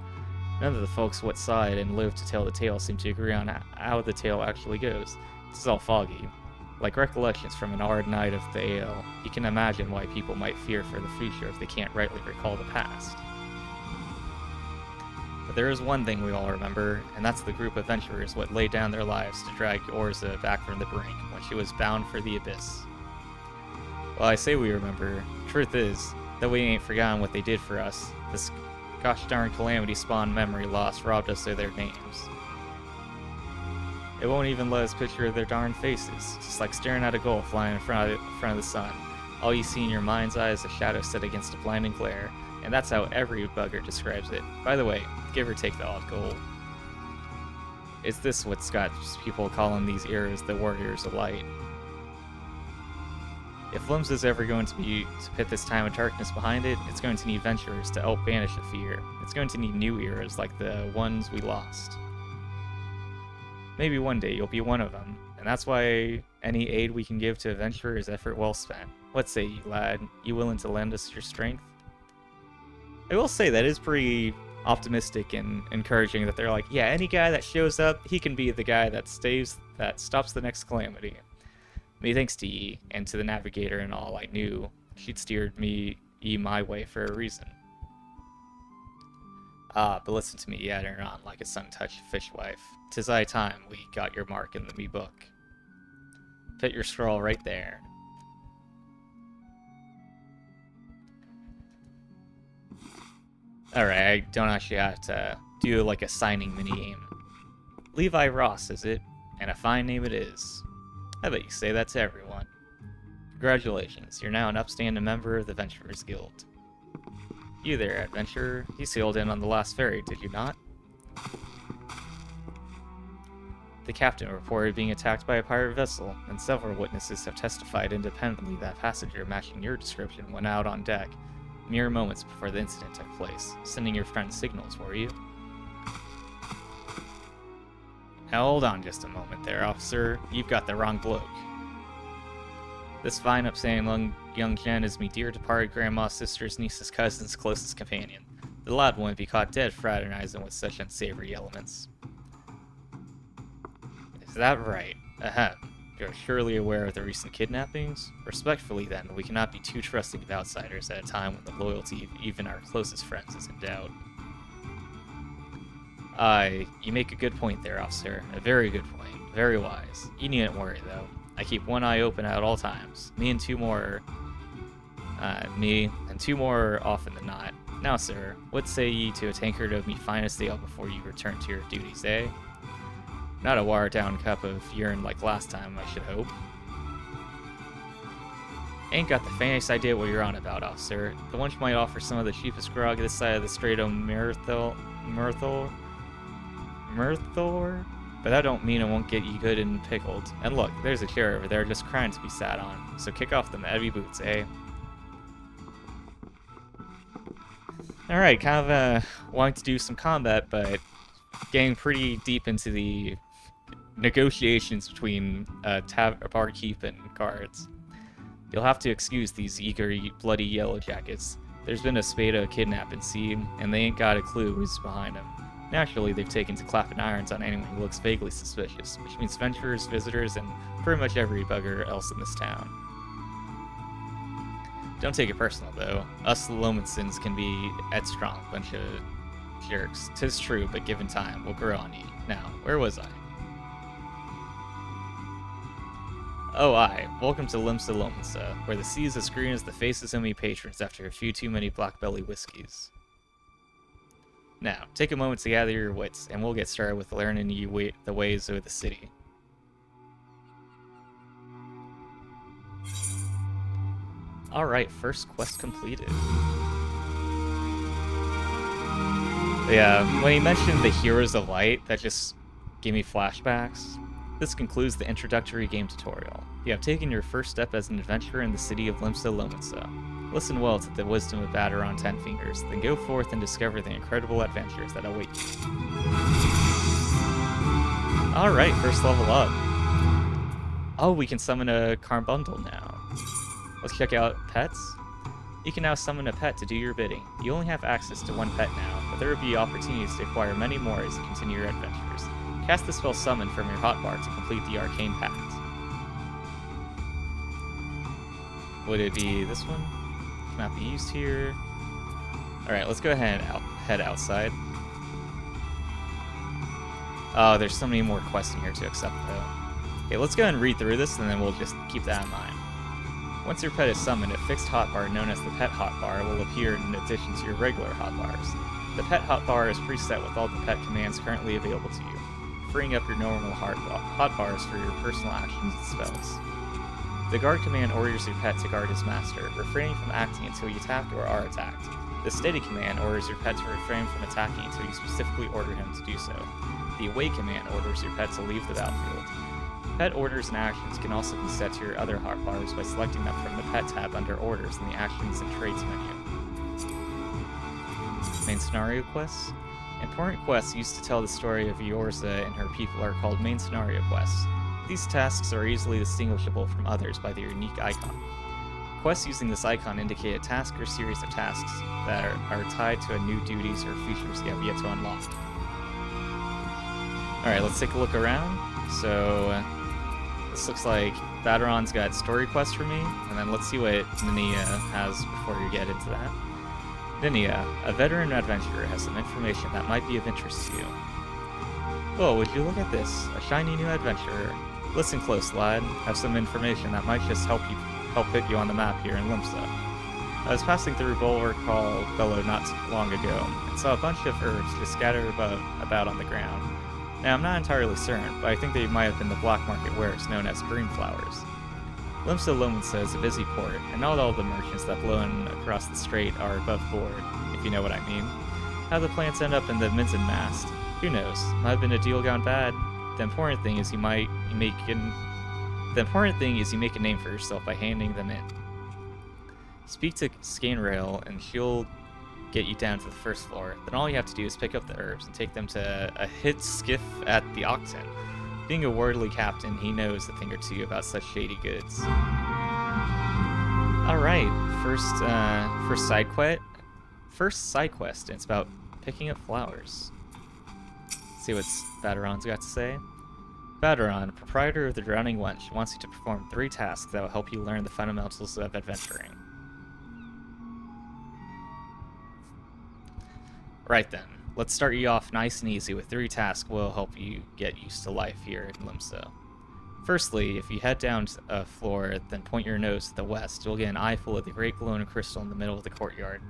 None of the folks what saw it and lived to tell the tale seem to agree on how the tale actually goes. This is all foggy. Like recollections from an hard night of the ale, you can imagine why people might fear for the future if they can't rightly recall the past. But there is one thing we all remember, and that's the group of adventurers what laid down their lives to drag Orza back from the brink when she was bound for the abyss. Well, I say we remember. Truth is, that we ain't forgotten what they did for us. This gosh darn calamity spawned memory loss robbed us of their names. It won't even let us picture their darn faces, just like staring at a goal flying in front of the sun. All you see in your mind's eye is a shadow set against a blinding glare, and that's how every bugger describes it. By the way, give or take the odd goal. Is this what's got people calling these eras the Warriors of Light? If Limsa is ever going to put this time of darkness behind it, it's going to need venturers to help banish the fear. It's going to need new eras like the ones we lost. Maybe one day you'll be one of them, and that's why any aid we can give to a venturer is effort well spent. What say you, lad? You willing to lend us your strength? I will say that is pretty optimistic and encouraging that they're like, yeah, any guy that shows up, he can be the guy that stops the next calamity. Methinks to ye, and to the navigator and all, I knew she'd steered my way for a reason. Ah, but listen to me yattering on like a sun-touched fishwife. 'Tis high time we got your mark in the me book. Put your scroll right there. Alright, I don't actually have to do like a signing mini-game. Levi Ross, is it? And a fine name it is. I bet you say that to everyone. Congratulations, you're now an upstanding member of the Venturers Guild. You there, adventurer. You sailed in on the last ferry, did you not? The captain reported being attacked by a pirate vessel, and several witnesses have testified independently that a passenger matching your description went out on deck mere moments before the incident took place, sending your friend signals, were you? Now hold on just a moment there, officer. You've got the wrong bloke. This fine, upstanding young gen is me dear departed grandma's sister's niece's cousin's closest companion. The lad wouldn't be caught dead fraternizing with such unsavory elements. Is that right? Ahem. You're surely aware of the recent kidnappings? Respectfully then, we cannot be too trusting of outsiders at a time when the loyalty of even our closest friends is in doubt. Aye, you make a good point there, officer. A very good point. Very wise. You needn't worry, though. I keep one eye open at all times. Me and two more often than not. Now, sir, what say ye to a tankard of me finest ale before you return to your duties, eh? Not a watered-down cup of urine like last time, I should hope. Ain't got the faintest idea what you're on about, officer. The wench might offer some of the cheapest grog this side of the Strait of Myrthor, but that don't mean it won't get you good and pickled. And look, there's a chair over there just crying to be sat on, so kick off them heavy boots, eh? Alright, kind of wanting to do some combat, but getting pretty deep into the negotiations between Barkeep and guards. You'll have to excuse these eager, bloody yellow jackets. There's been a Spada kidnapping scene, and they ain't got a clue who's behind him. Naturally, they've taken to clapping irons on anyone who looks vaguely suspicious, which means venturers, visitors, and pretty much every bugger else in this town. Don't take it personal, though. Us Lomonsons can be headstrong bunch of jerks. 'Tis true, but given time, we'll grow on ye. Now, where was I? Oh, aye. Welcome to Limsa Lomonsa, where the sea is as green as the faces of me patrons after a few too many black belly whiskeys. Now, take a moment to gather your wits, and we'll get started with learning you the ways of the city. Alright, first quest completed. Yeah, when he mentioned the Heroes of Light, that just gave me flashbacks. This concludes the introductory game tutorial. You have taken your first step as an adventurer in the city of Limsa Lomonsa. Listen well to the wisdom of Baderon Ten Fingers, then go forth and discover the incredible adventures that await you. Alright, first level up. Oh, we can summon a Carbundle now. Let's check out pets. You can now summon a pet to do your bidding. You only have access to one pet now, but there will be opportunities to acquire many more as you continue your adventures. Cast the spell Summon from your hotbar to complete the Arcane Pact. Would it be this one? Cannot be used here. Alright, let's go ahead and head outside. Oh, there's so many more quests in here to accept, though. Okay, let's go ahead and read through this, and then we'll just keep that in mind. Once your pet is summoned, a fixed hotbar known as the pet hotbar will appear in addition to your regular hotbars. The pet hotbar is preset with all the pet commands currently available to you, freeing up your normal hotbars for your personal actions and spells. The guard command orders your pet to guard his master, refraining from acting until you attack or are attacked. The steady command orders your pet to refrain from attacking until you specifically order him to do so. The away command orders your pet to leave the battlefield. Pet orders and actions can also be set to your other hotbars by selecting them from the Pet tab under Orders in the Actions and Traits menu. Main scenario quests. Important quests used to tell the story of Eorza and her people are called main scenario quests. These tasks are easily distinguishable from others by their unique icon. Quests using this icon indicate a task or series of tasks that are tied to new duties or features you have yet to unlock. Alright, let's take a look around. So, this looks like Baderon's got story quests for me, and then let's see what Ninia has before we get into that. Ninia, a veteran adventurer, has some information that might be of interest to you. Whoa, would you look at this? A shiny new adventurer. Listen close, lad. Have some information that might just help put you on the map here in Limsa. I was passing through a bulwark called Bellow not long ago, and saw a bunch of herbs just scattered about on the ground. Now, I'm not entirely certain, but I think they might have been the black market wares known as green flowers. Limsa Lomonsa is a busy port, and not all the merchants that blow in across the strait are above board, if you know what I mean. How the plants end up in the mizzen mast, who knows? Might have been a deal gone bad. The important thing is you make a name for yourself by handing them in. Speak to Scanrail, and she'll get you down to the first floor. Then all you have to do is pick up the herbs and take them to a hit skiff at the Octon. Being a worldly captain, he knows a thing or two about such shady goods. Alright, first side quest. First side quest, and it's about picking up flowers. Let's see what Baderon's got to say. Baderon, proprietor of the Drowning Wench, wants you to perform 3 tasks that will help you learn the fundamentals of adventuring. Right then, let's start you off nice and easy with 3 tasks will help you get used to life here in Limsa. Firstly, if you head down to a floor, then point your nose to the west, you'll get an eye full of the great glowing crystal in the middle of the courtyard.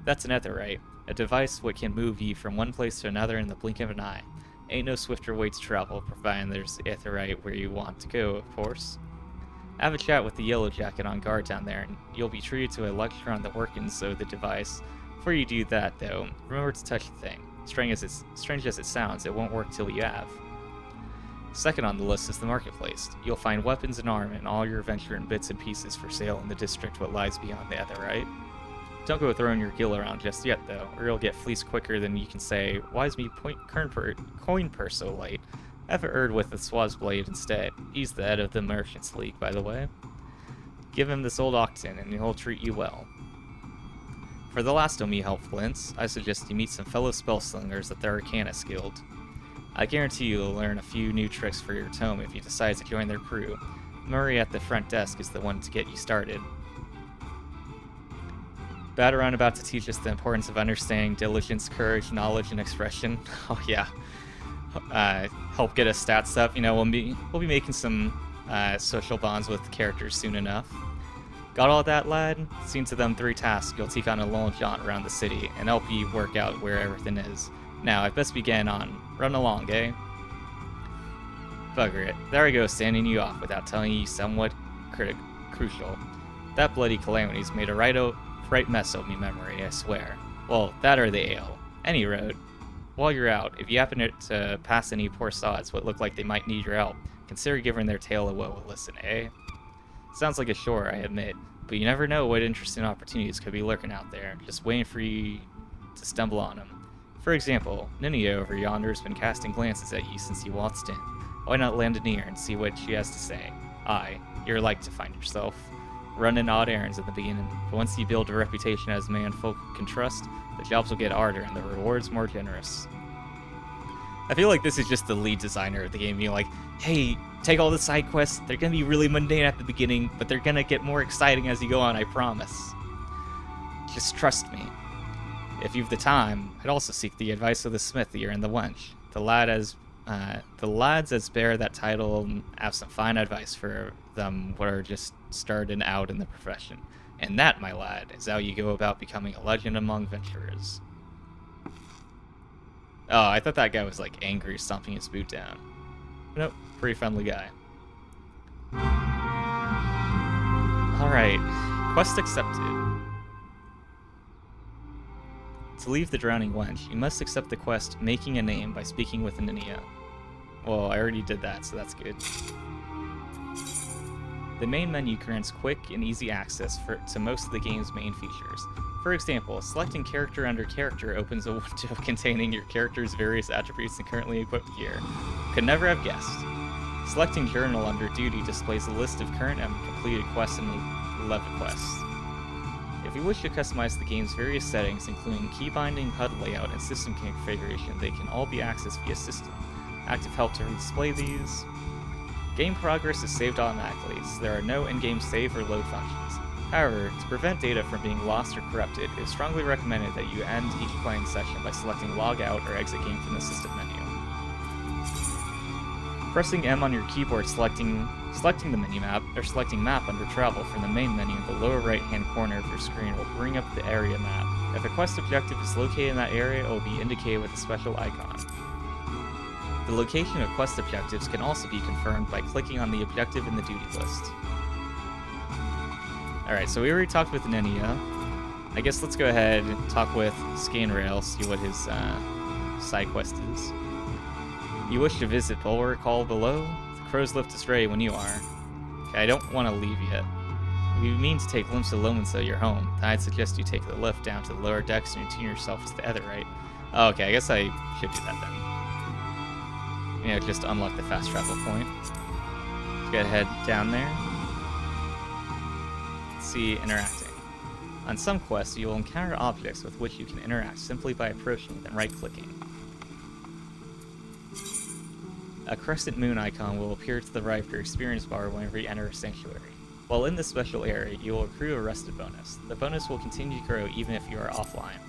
That's an Etherite, a device what can move you from one place to another in the blink of an eye. Ain't no swifter way to travel, providing there's Etherite where you want to go, of course. Have a chat with the Yellow Jacket on guard down there, and you'll be treated to a lecture on the workings of the device. Before you do that, though, remember to touch the thing. Strange as it sounds, it won't work till you have. Second on the list is the marketplace. You'll find weapons and armor and all your adventure in bits and pieces for sale in the district what lies beyond the Etherite. Don't go throwing your gill around just yet, though, or you'll get fleeced quicker than you can say, "Why is me coin purse so light? Have a erd with a swaz blade instead." He's the head of the Merchants League, by the way. Give him this old Octon, and he'll treat you well. For the last Omi helpful hints, I suggest you meet some fellow spellslingers at the Arcanist Guild. I guarantee you'll learn a few new tricks for your tome if you decide to join their crew. Murray at the front desk is the one to get you started. Batarang about to teach us the importance of understanding diligence, courage, knowledge, and expression. Oh yeah. Help get us stats up. You know, we'll be making some social bonds with characters soon enough. Got all that, lad? Seen to them 3 tasks. You'll take on a long jaunt around the city and help you work out where everything is. Now, I'd best begin on. Run along, eh? Bugger it. There I go, standing you off without telling you somewhat crucial. That bloody calamity's made a right mess of me memory, I swear. Well, that or the ale. Any road. While you're out, if you happen to pass any poor sods what look like they might need your help, consider giving their tale a woe a listen, eh? Sounds like a chore, I admit, but you never know what interesting opportunities could be lurking out there, just waiting for you to stumble on them. For example, Ninia over yonder has been casting glances at you since you waltzed in. Why not land an ear and see what she has to say? Aye, you're like to find yourself running odd errands at the beginning, but once you build a reputation as a man folk can trust, the jobs will get harder and the rewards more generous. I feel like this is just the lead designer of the game being like, hey, take all the side quests, they're gonna be really mundane at the beginning, but they're gonna get more exciting as you go on, I promise. Just trust me. If you've the time, I'd also seek the advice of the smithy and the wench. The lads as bear that title have some fine advice for them what are just starting out in the profession. And that, my lad, is how you go about becoming a legend among venturers. Oh, I thought that guy was like angry stomping his boot down. Nope, pretty friendly guy. Alright, quest accepted. To leave the drowning wench, you must accept the quest Making a Name by speaking with Ninia. Well, I already did that, so that's good. The main menu grants quick and easy access to most of the game's main features. For example, selecting character under character opens a window containing your character's various attributes and currently equipped gear. Could never have guessed. Selecting journal under duty displays a list of current and completed quests and 11 quests. If you wish to customize the game's various settings, including key binding, HUD layout, and system configuration, they can all be accessed via system. Active help to display these. Game progress is saved automatically, so there are no in-game save or load functions. However, to prevent data from being lost or corrupted, it is strongly recommended that you end each playing session by selecting log out or exit game from the system menu. Pressing M on your keyboard selecting the minimap, or selecting map under travel from the main menu in the lower right hand corner of your screen will bring up the area map. If a quest objective is located in that area, it will be indicated with a special icon. The location of quest objectives can also be confirmed by clicking on the objective in the duty list. Alright, so we already talked with Ninia. I guess let's go ahead and talk with Scanrail, see what his side quest is. You wish to visit Bulwark Hall below? The crow's lift is ready when you are. Okay, I don't want to leave yet. If you mean to take glimpse of Lomenso your home, then I'd suggest you take the lift down to the lower decks and tune yourself to the other right. Oh, okay, I guess I should do that then. You know, just unlock the fast travel point. Let's go ahead down there. Let's see, interacting. On some quests, you will encounter objects with which you can interact simply by approaching and right-clicking. A crescent moon icon will appear to the right of your experience bar whenever you enter a sanctuary. While in this special area, you will accrue a rested bonus. The bonus will continue to grow even if you are offline.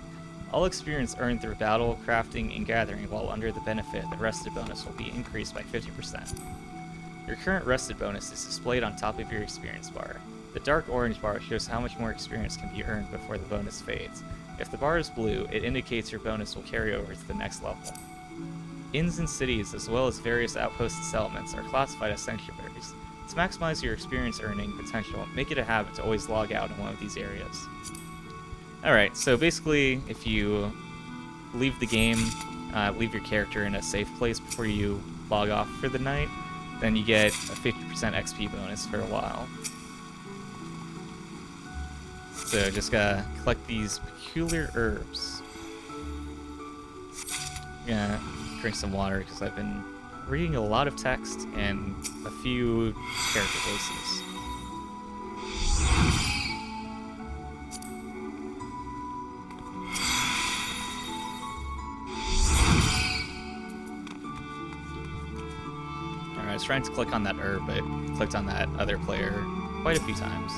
All experience earned through battle, crafting, and gathering while under the benefit, the rested bonus will be increased by 50%. Your current rested bonus is displayed on top of your experience bar. The dark orange bar shows how much more experience can be earned before the bonus fades. If the bar is blue, it indicates your bonus will carry over to the next level. Inns and cities, as well as various outpost settlements, are classified as sanctuaries. To maximize your experience earning potential, make it a habit to always log out in one of these areas. Alright, so basically, if you leave the game, leave your character in a safe place before you log off for the night, then you get a 50% XP bonus for a while. So just gotta collect these peculiar herbs. I'm gonna drink some water because I've been reading a lot of text and a few character voices. was trying to click on that herb, but clicked on that other player quite a few times.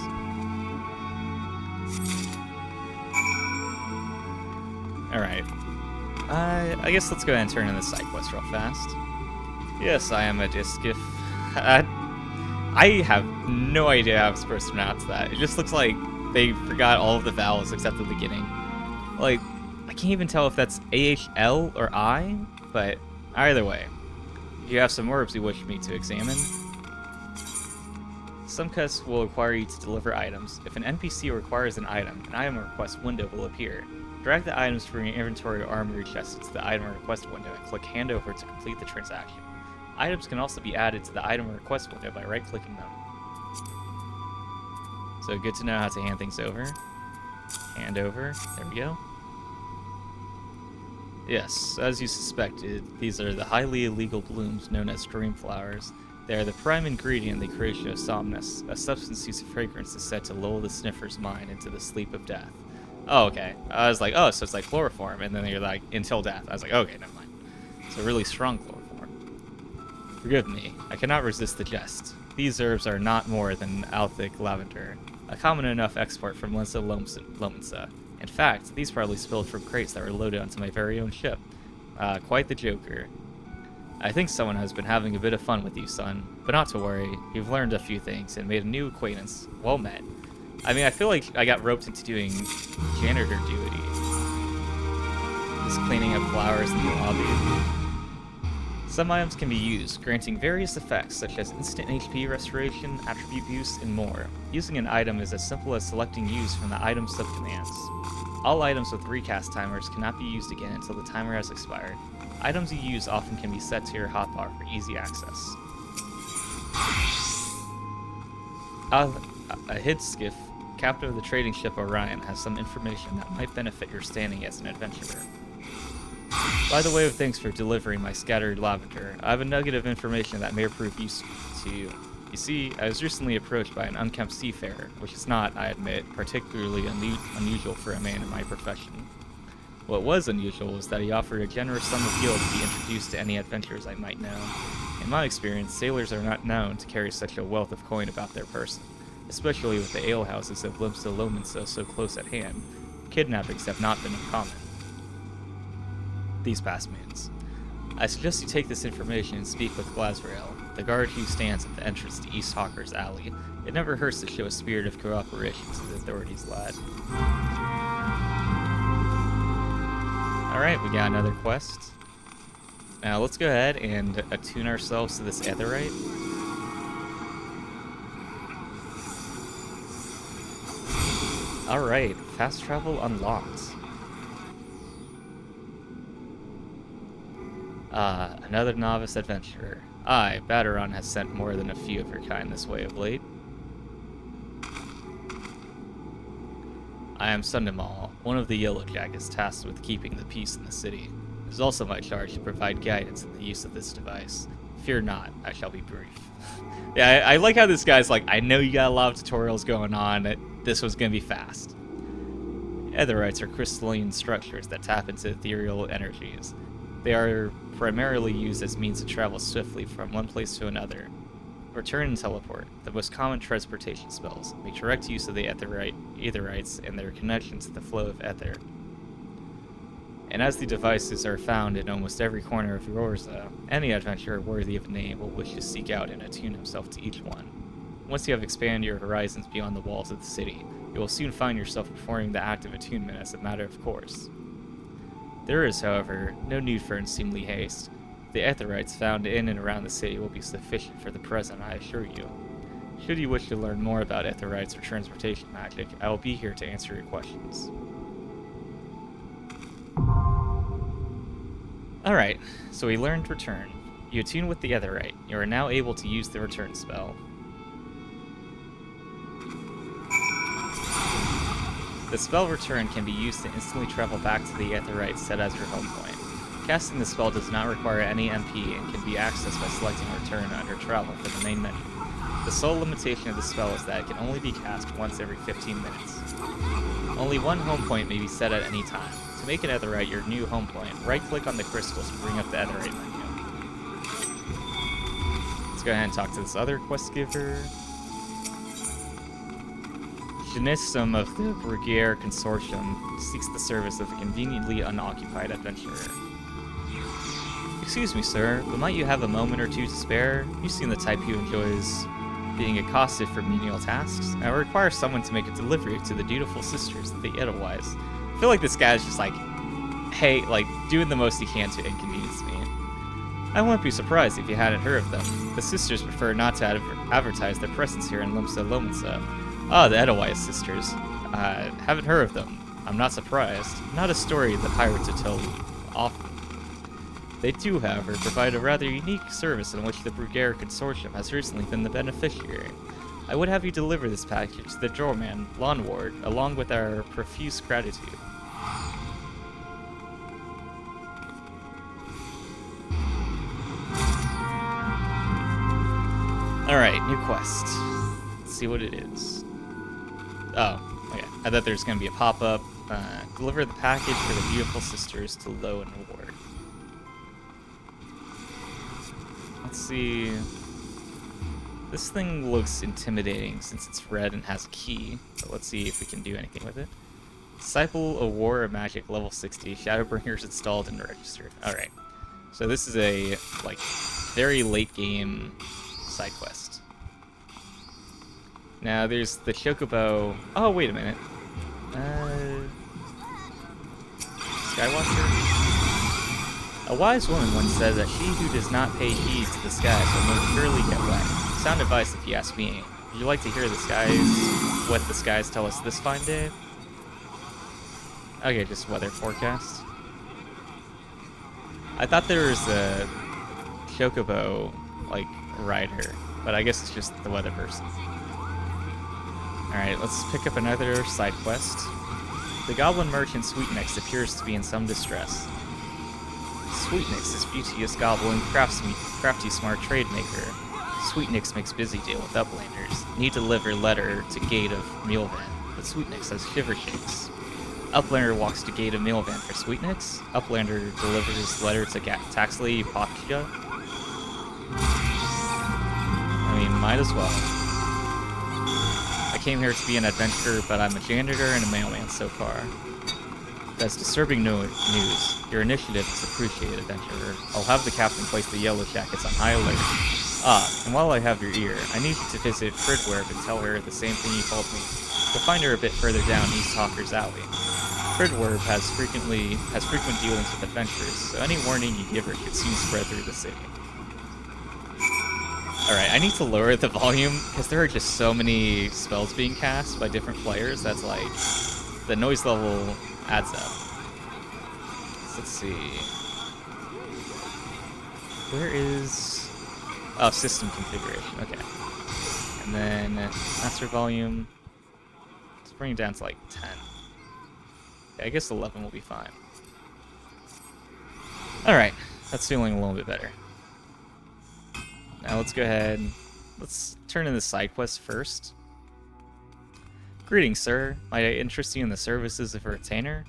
Alright. I guess let's go ahead and turn in the side quest real fast. Yes, I am a Diskiff. I have no idea how I'm supposed to pronounce that. It just looks like they forgot all of the vowels except the beginning. Like, I can't even tell if that's AHL or I, but either way. You have some orbs you wish me to examine. Some quests will require you to deliver items. If an NPC requires an item request window will appear. Drag the items from your inventory or armory chest into the item request window and click hand over to complete the transaction. Items can also be added to the item request window by right-clicking them. So good to know how to hand things over. Hand over. There we go. Yes, as you suspected, these are the highly illegal blooms known as dream flowers. They are the prime ingredient in the creation of somnus, a substance whose fragrance is said to lull the sniffer's mind into the sleep of death. Oh, okay. I was like, oh, so it's like chloroform, and then you're like, until death. I was like, okay, never mind. It's a really strong chloroform. Forgive me, I cannot resist the jest. These herbs are not more than Althic lavender, a common enough export from Lensa Lomensa. In fact, these probably spilled from crates that were loaded onto my very own ship. Quite the joker. I think someone has been having a bit of fun with you, son. But not to worry, you've learned a few things and made a new acquaintance. Well met. I mean, I feel like I got roped into doing janitor duty. Just cleaning up flowers in the lobby. Some items can be used, granting various effects such as instant HP restoration, attribute boost, and more. Using an item is as simple as selecting use from the item subcommands. All items with recast timers cannot be used again until the timer has expired. Items you use often can be set to your hotbar for easy access. A hid skiff, captain of the trading ship Orion, has some information that might benefit your standing as an adventurer. By the way of thanks for delivering my scattered lavender, I have a nugget of information that may prove useful to you. You see, I was recently approached by an unkempt seafarer, which is not, I admit, particularly unusual for a man in my profession. What was unusual was that he offered a generous sum of gil to be introduced to any adventurers I might know. In my experience, sailors are not known to carry such a wealth of coin about their person, especially with the alehouses of Limsa Lomensa so close at hand. Kidnappings have not been uncommon these past moons. I suggest you take this information and speak with Glazrael, the guard who stands at the entrance to East Hawker's Alley. It never hurts to show a spirit of cooperation to the authorities, lad. Alright, we got another quest. Now let's go ahead and attune ourselves to this Aetherite. Alright, fast travel unlocked. Another novice adventurer. I, Baderon, has sent more than a few of her kind this way of late. I am Sundamal, one of the Yellow Jackets tasked with keeping the peace in the city. It is also my charge to provide guidance in the use of this device. Fear not, I shall be brief. Yeah, I like how this guy's like, I know you got a lot of tutorials going on, this was gonna be fast. Aetherites are crystalline structures that tap into ethereal energies. They are primarily used as means to travel swiftly from one place to another. Return and teleport, the most common transportation spells, make direct use of the Aetherites and their connection to the flow of ether. And as the devices are found in almost every corner of Rorza, any adventurer worthy of name will wish to seek out and attune himself to each one. Once you have expanded your horizons beyond the walls of the city, you will soon find yourself performing the act of attunement as a matter of course. There is, however, no need for unseemly haste. The Aetherites found in and around the city will be sufficient for the present, I assure you. Should you wish to learn more about Aetherites or transportation magic, I will be here to answer your questions. Alright, so we learned Return. You attune with the Aetherite. You are now able to use the Return spell. The spell Return can be used to instantly travel back to the Aetherite set as your home point. Casting the spell does not require any MP and can be accessed by selecting Return under Travel from the main menu. The sole limitation of the spell is that it can only be cast once every 15 minutes. Only one home point may be set at any time. To make an Aetherite your new home point, right-click on the crystals to bring up the Aetherite menu. Let's go ahead and talk to this other quest giver. Janissum of the Brugere Consortium seeks the service of a conveniently unoccupied adventurer. Excuse me, sir, but might you have a moment or two to spare? You seem the type who enjoys being accosted for menial tasks. I require someone to make a delivery to the dutiful sisters of the Edelweiss. I feel like this guy's just like, hey, like, doing the most he can to inconvenience me. I wouldn't be surprised if you hadn't heard of them. The sisters prefer not to advertise their presence here in Limsa Lominsa. Ah, the Edelweiss sisters. Haven't heard of them. I'm not surprised. Not a story the pirates are told often. They do, however, provide a rather unique service in which the Brugere Consortium has recently been the beneficiary. I would have you deliver this package to the doorman, Lawnward, along with our profuse gratitude. Alright, new quest. Let's see what it is. Oh, okay. I thought there was going to be a pop-up. Deliver the package for the beautiful sisters to Lowen Ward. Let's see. This thing looks intimidating since it's red and has a key. But let's see if we can do anything with it. Disciple of War of Magic level 60. Shadowbringers installed and registered. Alright. So this is a, like, very late game side quest. Now there's the Chocobo. Oh, wait a minute. Skywatcher? A wise woman once said that she who does not pay heed to the skies will most surely get wet. Sound advice if you ask me. Would you like to hear the skies, what the skies tell us this fine day? Okay, just weather forecast. I thought there was a Chocobo, like, rider, but I guess it's just the weather person. Alright, let's pick up another side quest. The goblin merchant Sweetnix appears to be in some distress. Sweetnix is beauteous goblin, crafty smart trade maker. Sweetnix makes busy deal with uplanders. Need to deliver letter to gate of Mealvan, but Sweetnix has shiver shakes. Uplander walks to gate of Mealvan for Sweetnix. Uplander delivers letter to Taxley Potja. I mean, might as well. I came here to be an adventurer, but I'm a janitor and a mailman so far. That's disturbing news. Your initiative is appreciated, adventurer. I'll have the captain place the yellow jackets on high alert. Ah, and while I have your ear, I need you to visit Fridwerb and tell her the same thing you told me. You'll find her a bit further down East Hawker's Alley. Fridwerb has frequent dealings with adventurers, so any warning you give her should soon spread through the city. Alright, I need to lower the volume, because there are just so many spells being cast by different players that's like, the noise level adds up. So let's see. Where is... Oh, system configuration, okay. And then, master volume, let's bring it down to like 10. Okay, I guess 11 will be fine. Alright, that's feeling a little bit better. Now let's go ahead, let's turn in the side quest first. Greetings, sir. Might I interest you in the services of a retainer?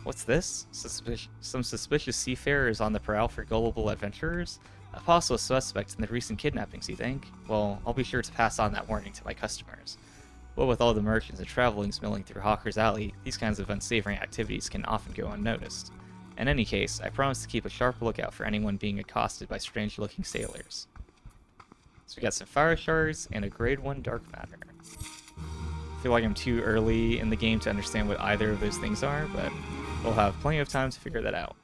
What's this? Some suspicious seafarers on the prowl for gullible adventurers? A possible suspect in the recent kidnappings, you think? Well, I'll be sure to pass on that warning to my customers. What with all the merchants and travelings milling through Hawker's Alley, these kinds of unsavory activities can often go unnoticed. In any case, I promise to keep a sharp lookout for anyone being accosted by strange-looking sailors. So we got some fire shards and a grade 1 dark matter. I feel like I'm too early in the game to understand what either of those things are, but we'll have plenty of time to figure that out.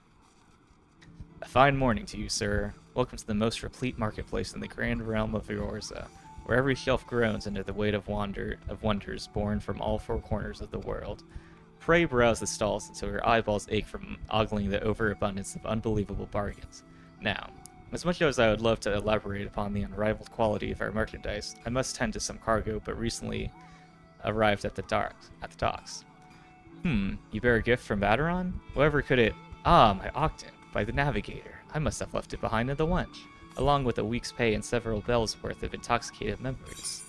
A fine morning to you, sir. Welcome to the most replete marketplace in the grand realm of Eorza, where every shelf groans under the weight of wonders born from all four corners of the world. Pray browse the stalls until your eyeballs ache from ogling the overabundance of unbelievable bargains. Now, as much as I would love to elaborate upon the unrivaled quality of our merchandise, I must tend to some cargo but recently arrived at the docks. You bear a gift from Baderon? Whatever could it... Ah, my Octant, by the Navigator. I must have left it behind in the wench, along with a week's pay and several bells worth of intoxicated memories.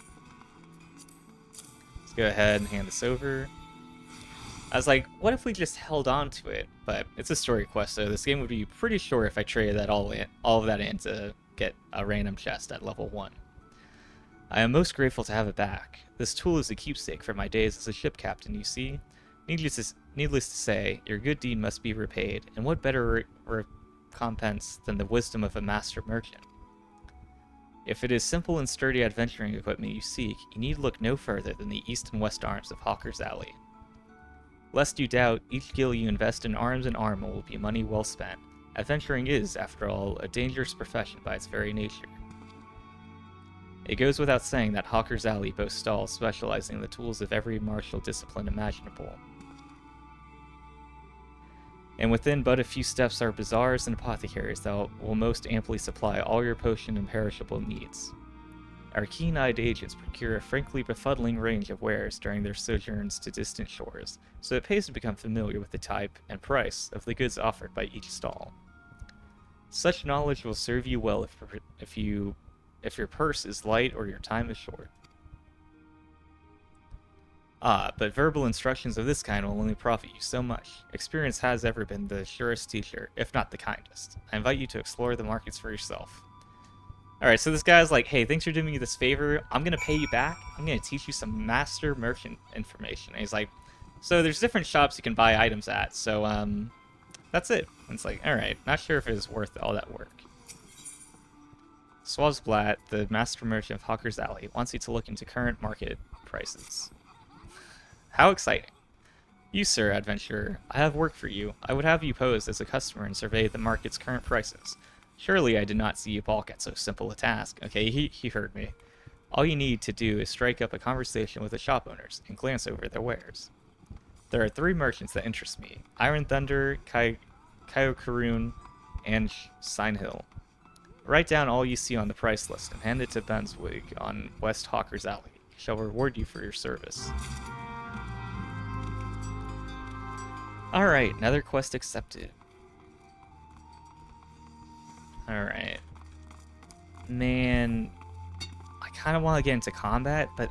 Let's go ahead and hand this over. I was like, what if we just held on to it? But it's a story quest, so this game would be pretty short if I traded that all of that into get a random chest at level 1. I am most grateful to have it back. This tool is a keepsake from my days as a ship captain, you see. Needless to say, your good deed must be repaid, and what better recompense than the wisdom of a master merchant? If it is simple and sturdy adventuring equipment you seek, you need look no further than the east and west arms of Hawker's Alley. Lest you doubt, each gil you invest in arms and armor will be money well spent. Adventuring is, after all, a dangerous profession by its very nature. It goes without saying that Hawker's Alley boasts stalls specializing in the tools of every martial discipline imaginable. And within but a few steps are bazaars and apothecaries that will most amply supply all your potion and perishable needs. Our keen-eyed agents procure a frankly befuddling range of wares during their sojourns to distant shores, so it pays to become familiar with the type and price of the goods offered by each stall. Such knowledge will serve you well if your purse is light or your time is short. But verbal instructions of this kind will only profit you so much. Experience has ever been the surest teacher, if not the kindest. I invite you to explore the markets for yourself. Alright, so this guy's like, hey, thanks for doing me this favor. I'm gonna pay you back. I'm gonna teach you some master merchant information. And he's like, so there's different shops you can buy items at, so, that's it. And it's like, alright, not sure if it's worth all that work. Swazblat, the master merchant of Hawker's Alley, wants you to look into current market prices. How exciting. You, sir, adventurer, I have work for you. I would have you pose as a customer and survey the market's current prices. Surely I did not see you balk at so simple a task. Okay, he heard me. All you need to do is strike up a conversation with the shop owners and glance over their wares. There are 3 merchants that interest me. Iron Thunder, Kyokarun, and Signhill. Write down all you see on the price list and hand it to Benswig on West Hawker's Alley. He shall reward you for your service. Alright, another quest accepted. Alright. Man, I kind of want to get into combat, but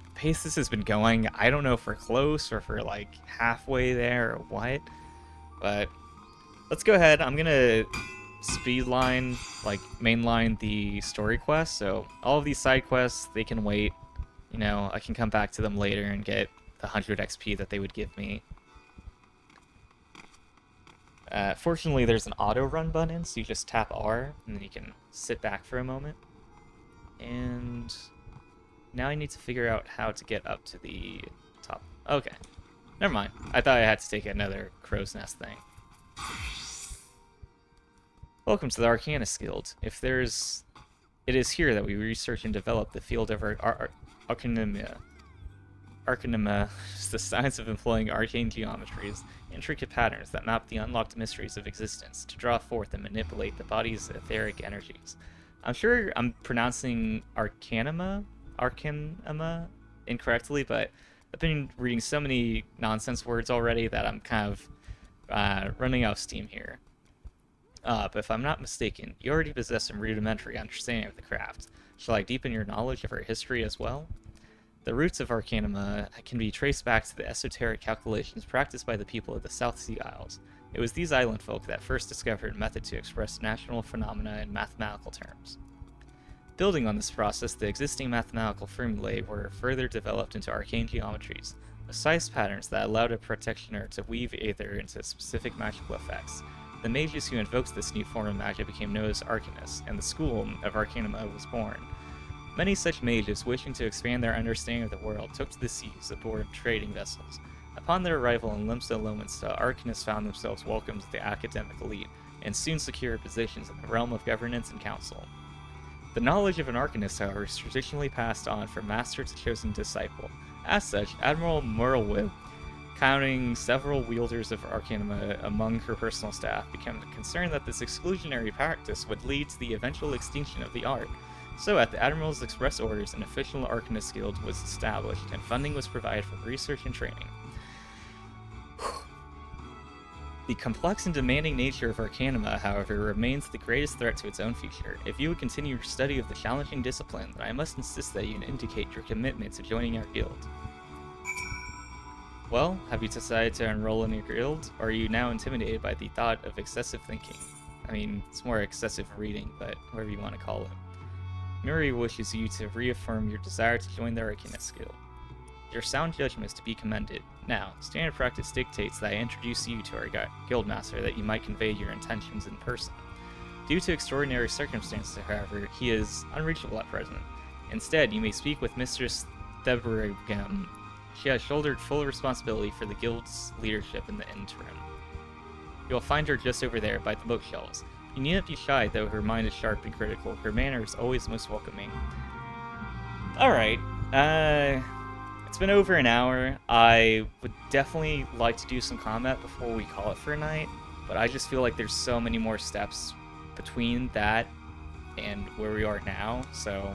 the pace this has been going, I don't know if we're close or if we're like halfway there or what. But let's go ahead. I'm going to speedline, like mainline the story quest. So all of these side quests, they can wait. You know, I can come back to them later and get the 100 XP that they would give me. Fortunately, there's an auto run button, so you just tap R, and then you can sit back for a moment. And now I need to figure out how to get up to the top. Okay, never mind. I thought I had to take another crow's nest thing. Welcome to the Arcanist Guild. It is here that we research and develop the field of Arcanima. Arcanima is the science of employing arcane geometries, intricate patterns that map the unlocked mysteries of existence to draw forth and manipulate the body's etheric energies. I'm sure I'm pronouncing Arcanima incorrectly, but I've been reading so many nonsense words already that I'm kind of running out of steam here. But if I'm not mistaken, you already possess some rudimentary understanding of the craft. Shall I deepen your knowledge of our history as well? The roots of Arcanima can be traced back to the esoteric calculations practiced by the people of the South Sea Isles. It was these island folk that first discovered a method to express natural phenomena in mathematical terms. Building on this process, the existing mathematical formulae were further developed into arcane geometries, precise patterns that allowed a practitioner to weave aether into specific magical effects. The mages who invoked this new form of magic became known as Arcanists, and the school of Arcanima was born. Many such mages, wishing to expand their understanding of the world, took to the seas aboard trading vessels. Upon their arrival in Limsa Lowensta, Arcanists found themselves welcomed to the academic elite, and soon secured positions in the realm of governance and council. The knowledge of an Arcanist, however, is traditionally passed on from master to chosen disciple. As such, Admiral Merlwib, counting several wielders of Arcanima among her personal staff, became concerned that this exclusionary practice would lead to the eventual extinction of the art. So, at the Admiral's express orders, an official Arcanist Guild was established, and funding was provided for research and training. The complex and demanding nature of Arcanima, however, remains the greatest threat to its own future. If you would continue your study of the challenging discipline, then I must insist that you indicate your commitment to joining our guild. Well, have you decided to enroll in your guild, or are you now intimidated by the thought of excessive thinking? I mean, it's more excessive reading, but whatever you want to call it. Miri wishes you to reaffirm your desire to join the Arcanist Guild. Your sound judgment is to be commended. Now, standard practice dictates that I introduce you to our guildmaster that you might convey your intentions in person. Due to extraordinary circumstances, however, he is unreachable at present. Instead, you may speak with Mistress Thebrigam. She has shouldered full responsibility for the guild's leadership in the interim. You'll find her just over there by the bookshelves. You needn't be shy, though her mind is sharp and critical. Her manner is always most welcoming. Alright, it's been over an hour. I would definitely like to do some combat before we call it for a night, but I just feel like there's so many more steps between that and where we are now, so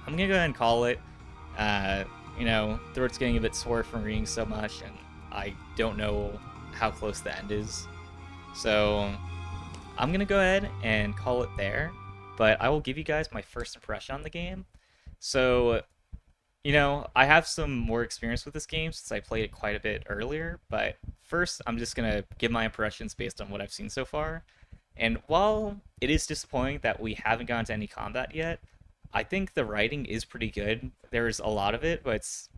I'm gonna go ahead and call it. Throat's getting a bit sore from reading so much, and I don't know how close the end is. So I'm gonna go ahead and call it there, but I will give you guys my first impression on the game. So, I have some more experience with this game since I played it quite a bit earlier, but first I'm just gonna give my impressions based on what I've seen so far. And while it is disappointing that we haven't gotten to any combat yet, I think the writing is pretty good. There's a lot of it, but it's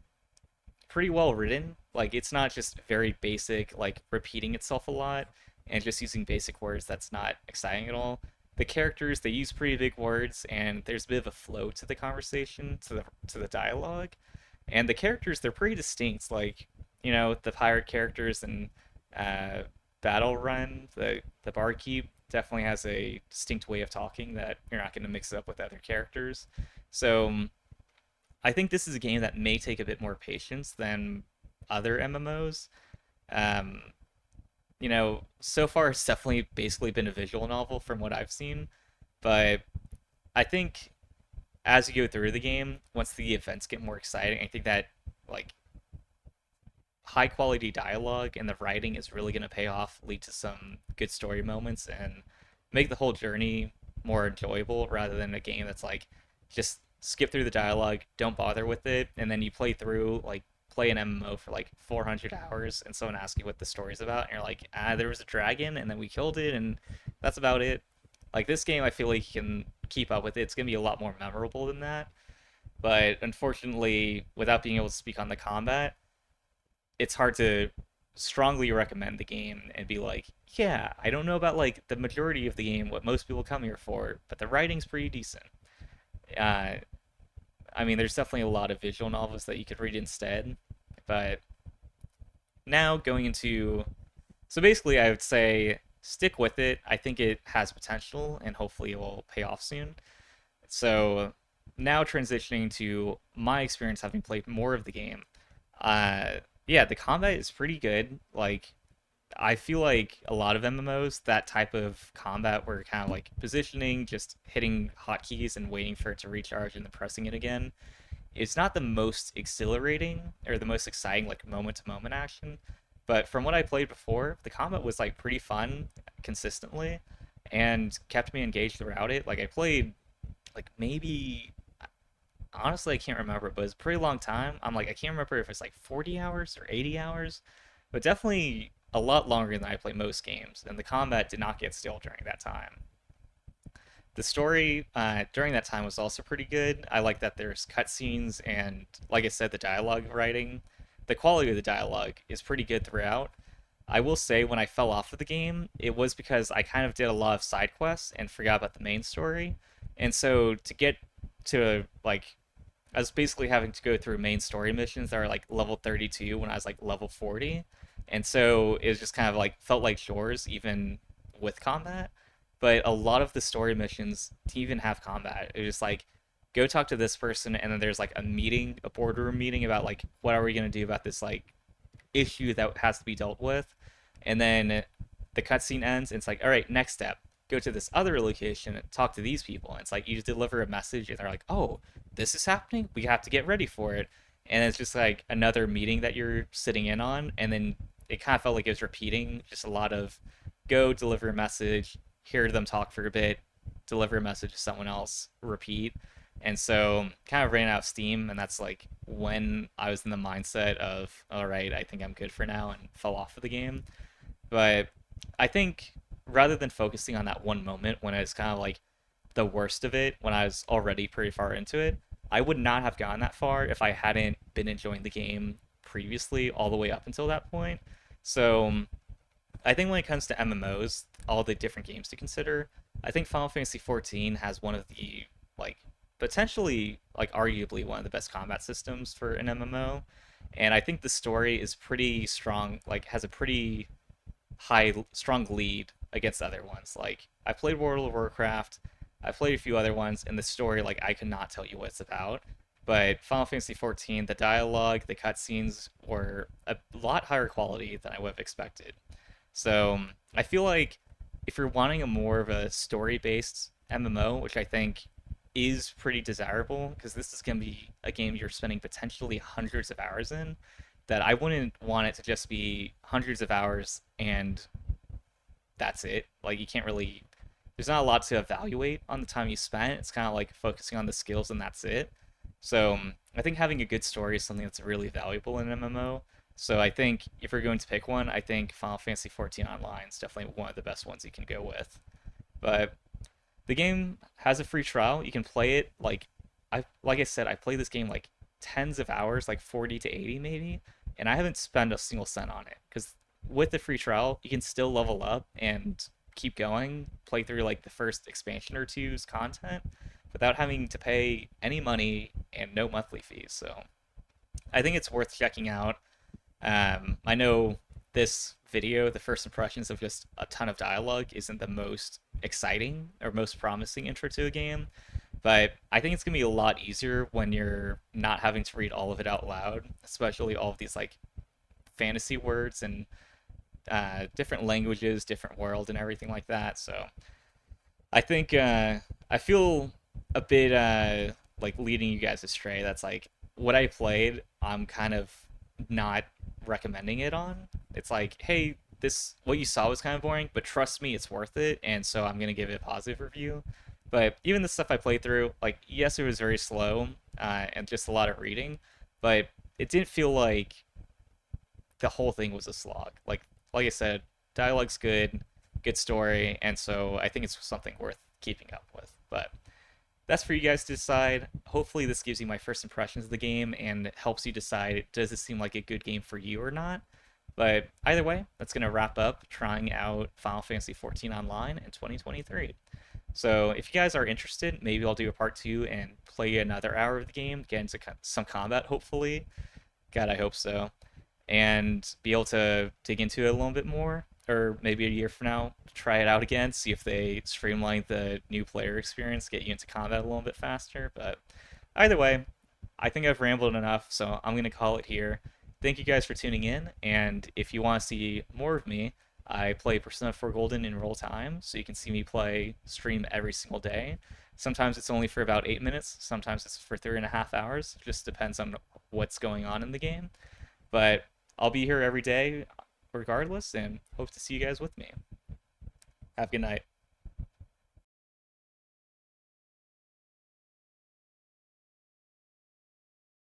pretty well written. Like, it's not just very basic, like repeating itself a lot and just using basic words that's not exciting at all. The characters, they use pretty big words, and there's a bit of a flow to the conversation, to the dialogue. And the characters, they're pretty distinct. Like, the pirate characters and Battle Run, the Barkeep definitely has a distinct way of talking that you're not going to mix it up with other characters. So I think this is a game that may take a bit more patience than other MMOs. Um, so far it's definitely basically been a visual novel from what I've seen, but I think as you go through the game, once the events get more exciting, I think that like high quality dialogue and the writing is really going to pay off, lead to some good story moments, and make the whole journey more enjoyable rather than a game that's like just skip through the dialogue, don't bother with it, and then you play an MMO for like 400 hours and someone asks you what the story's about and you're like, there was a dragon and then we killed it and that's about it. Like, this game, I feel like you can keep up with it. It's going to be a lot more memorable than that. But unfortunately, without being able to speak on the combat, it's hard to strongly recommend the game and be like, yeah, I don't know about like the majority of the game, what most people come here for, but the writing's pretty decent. Uh, I mean, there's definitely a lot of visual novels that you could read instead, but now going into, so basically, I would say stick with it. I think it has potential, and hopefully, it will pay off soon. So now transitioning to my experience having played more of the game. Yeah, the combat is pretty good. Like, I feel like a lot of MMOs, that type of combat where you're kind of like positioning, just hitting hotkeys and waiting for it to recharge and then pressing it again, it's not the most exhilarating or the most exciting like moment to moment action. But from what I played before, the combat was like pretty fun consistently and kept me engaged throughout it. Like, I played like maybe, honestly I can't remember, but it's a pretty long time. I'm like, I can't remember if it's like 40 hours or 80 hours, but definitely a lot longer than I play most games, and the combat did not get stale during that time. The story during that time was also pretty good. I like that there's cutscenes, and like I said, the dialogue writing, the quality of the dialogue is pretty good throughout. I will say when I fell off of the game, it was because I kind of did a lot of side quests and forgot about the main story. And so to get to like, I was basically having to go through main story missions that are like level 32 when I was like level 40. And so it was just kind of like felt like chores even with combat. But a lot of the story missions to even have combat, it was just like go talk to this person, and then there's like a meeting, a boardroom meeting about like what are we gonna do about this like issue that has to be dealt with, and then the cutscene ends and it's like, all right, next step, go to this other location and talk to these people, and it's like you just deliver a message and they're like, oh, this is happening, we have to get ready for it, and it's just like another meeting that you're sitting in on, and then it kind of felt like it was repeating just a lot of go deliver a message, hear them talk for a bit, deliver a message to someone else, repeat. And so kind of ran out of steam, and that's like when I was in the mindset of, all right, I think I'm good for now, and fell off of the game. But I think rather than focusing on that one moment when it's kind of like the worst of it, when I was already pretty far into it, I would not have gone that far if I hadn't been enjoying the game previously all the way up until that point. So I think when it comes to MMOs, all the different games to consider, I think Final Fantasy XIV has one of the like potentially like arguably one of the best combat systems for an MMO. And I think the story is pretty strong, like has a pretty strong lead against other ones. Like I played World of Warcraft, I played a few other ones, and the story like I could not tell you what it's about. But Final Fantasy XIV, the dialogue, the cutscenes were a lot higher quality than I would have expected. So I feel like if you're wanting a more of a story-based MMO, which I think is pretty desirable, because this is going to be a game you're spending potentially hundreds of hours in, that I wouldn't want it to just be hundreds of hours and that's it. Like you can't really, there's not a lot to evaluate on the time you spent. It's kind of like focusing on the skills and that's it. So I think having a good story is something that's really valuable in an MMO. So I think if you're going to pick one, I think Final Fantasy XIV Online is definitely one of the best ones you can go with. But the game has a free trial. You can play it like I said, I played this game like tens of hours, like 40 to 80 maybe, and I haven't spent a single cent on it because with the free trial, you can still level up and keep going, play through like the first expansion or two's content without having to pay any money and no monthly fees. So I think it's worth checking out. I know this video, the first impressions of just a ton of dialogue, isn't the most exciting or most promising intro to a game, but I think it's gonna be a lot easier when you're not having to read all of it out loud, especially all of these like fantasy words and different languages, different world, and everything like that. So I think I feel a bit like leading you guys astray. That's like what I played. I'm kind of not recommending it on. It's like, hey, this what you saw was kind of boring, but trust me, it's worth it. And so I'm gonna give it a positive review. But even the stuff I played through, like yes, it was very slow and just a lot of reading, but it didn't feel like the whole thing was a slog. Like I said, dialogue's good, good story, and so I think it's something worth keeping up with. But that's for you guys to decide. Hopefully, this gives you my first impressions of the game and helps you decide does it seem like a good game for you or not. But either way, that's going to wrap up trying out Final Fantasy XIV Online in 2023. So if you guys are interested, maybe I'll do a part two and play another hour of the game, get into some combat, hopefully. God, I hope so. And be able to dig into it a little bit more, or maybe a year from now, try it out again, see if they streamline the new player experience, get you into combat a little bit faster. But either way, I think I've rambled enough, so I'm going to call it here. Thank you guys for tuning in, and if you want to see more of me, I play Persona 4 Golden in real time, so you can see me play stream every single day. Sometimes it's only for about 8 minutes, sometimes it's for 3.5 hours. It just depends on what's going on in the game. But I'll be here every day regardless, and hope to see you guys with me. Have a good night.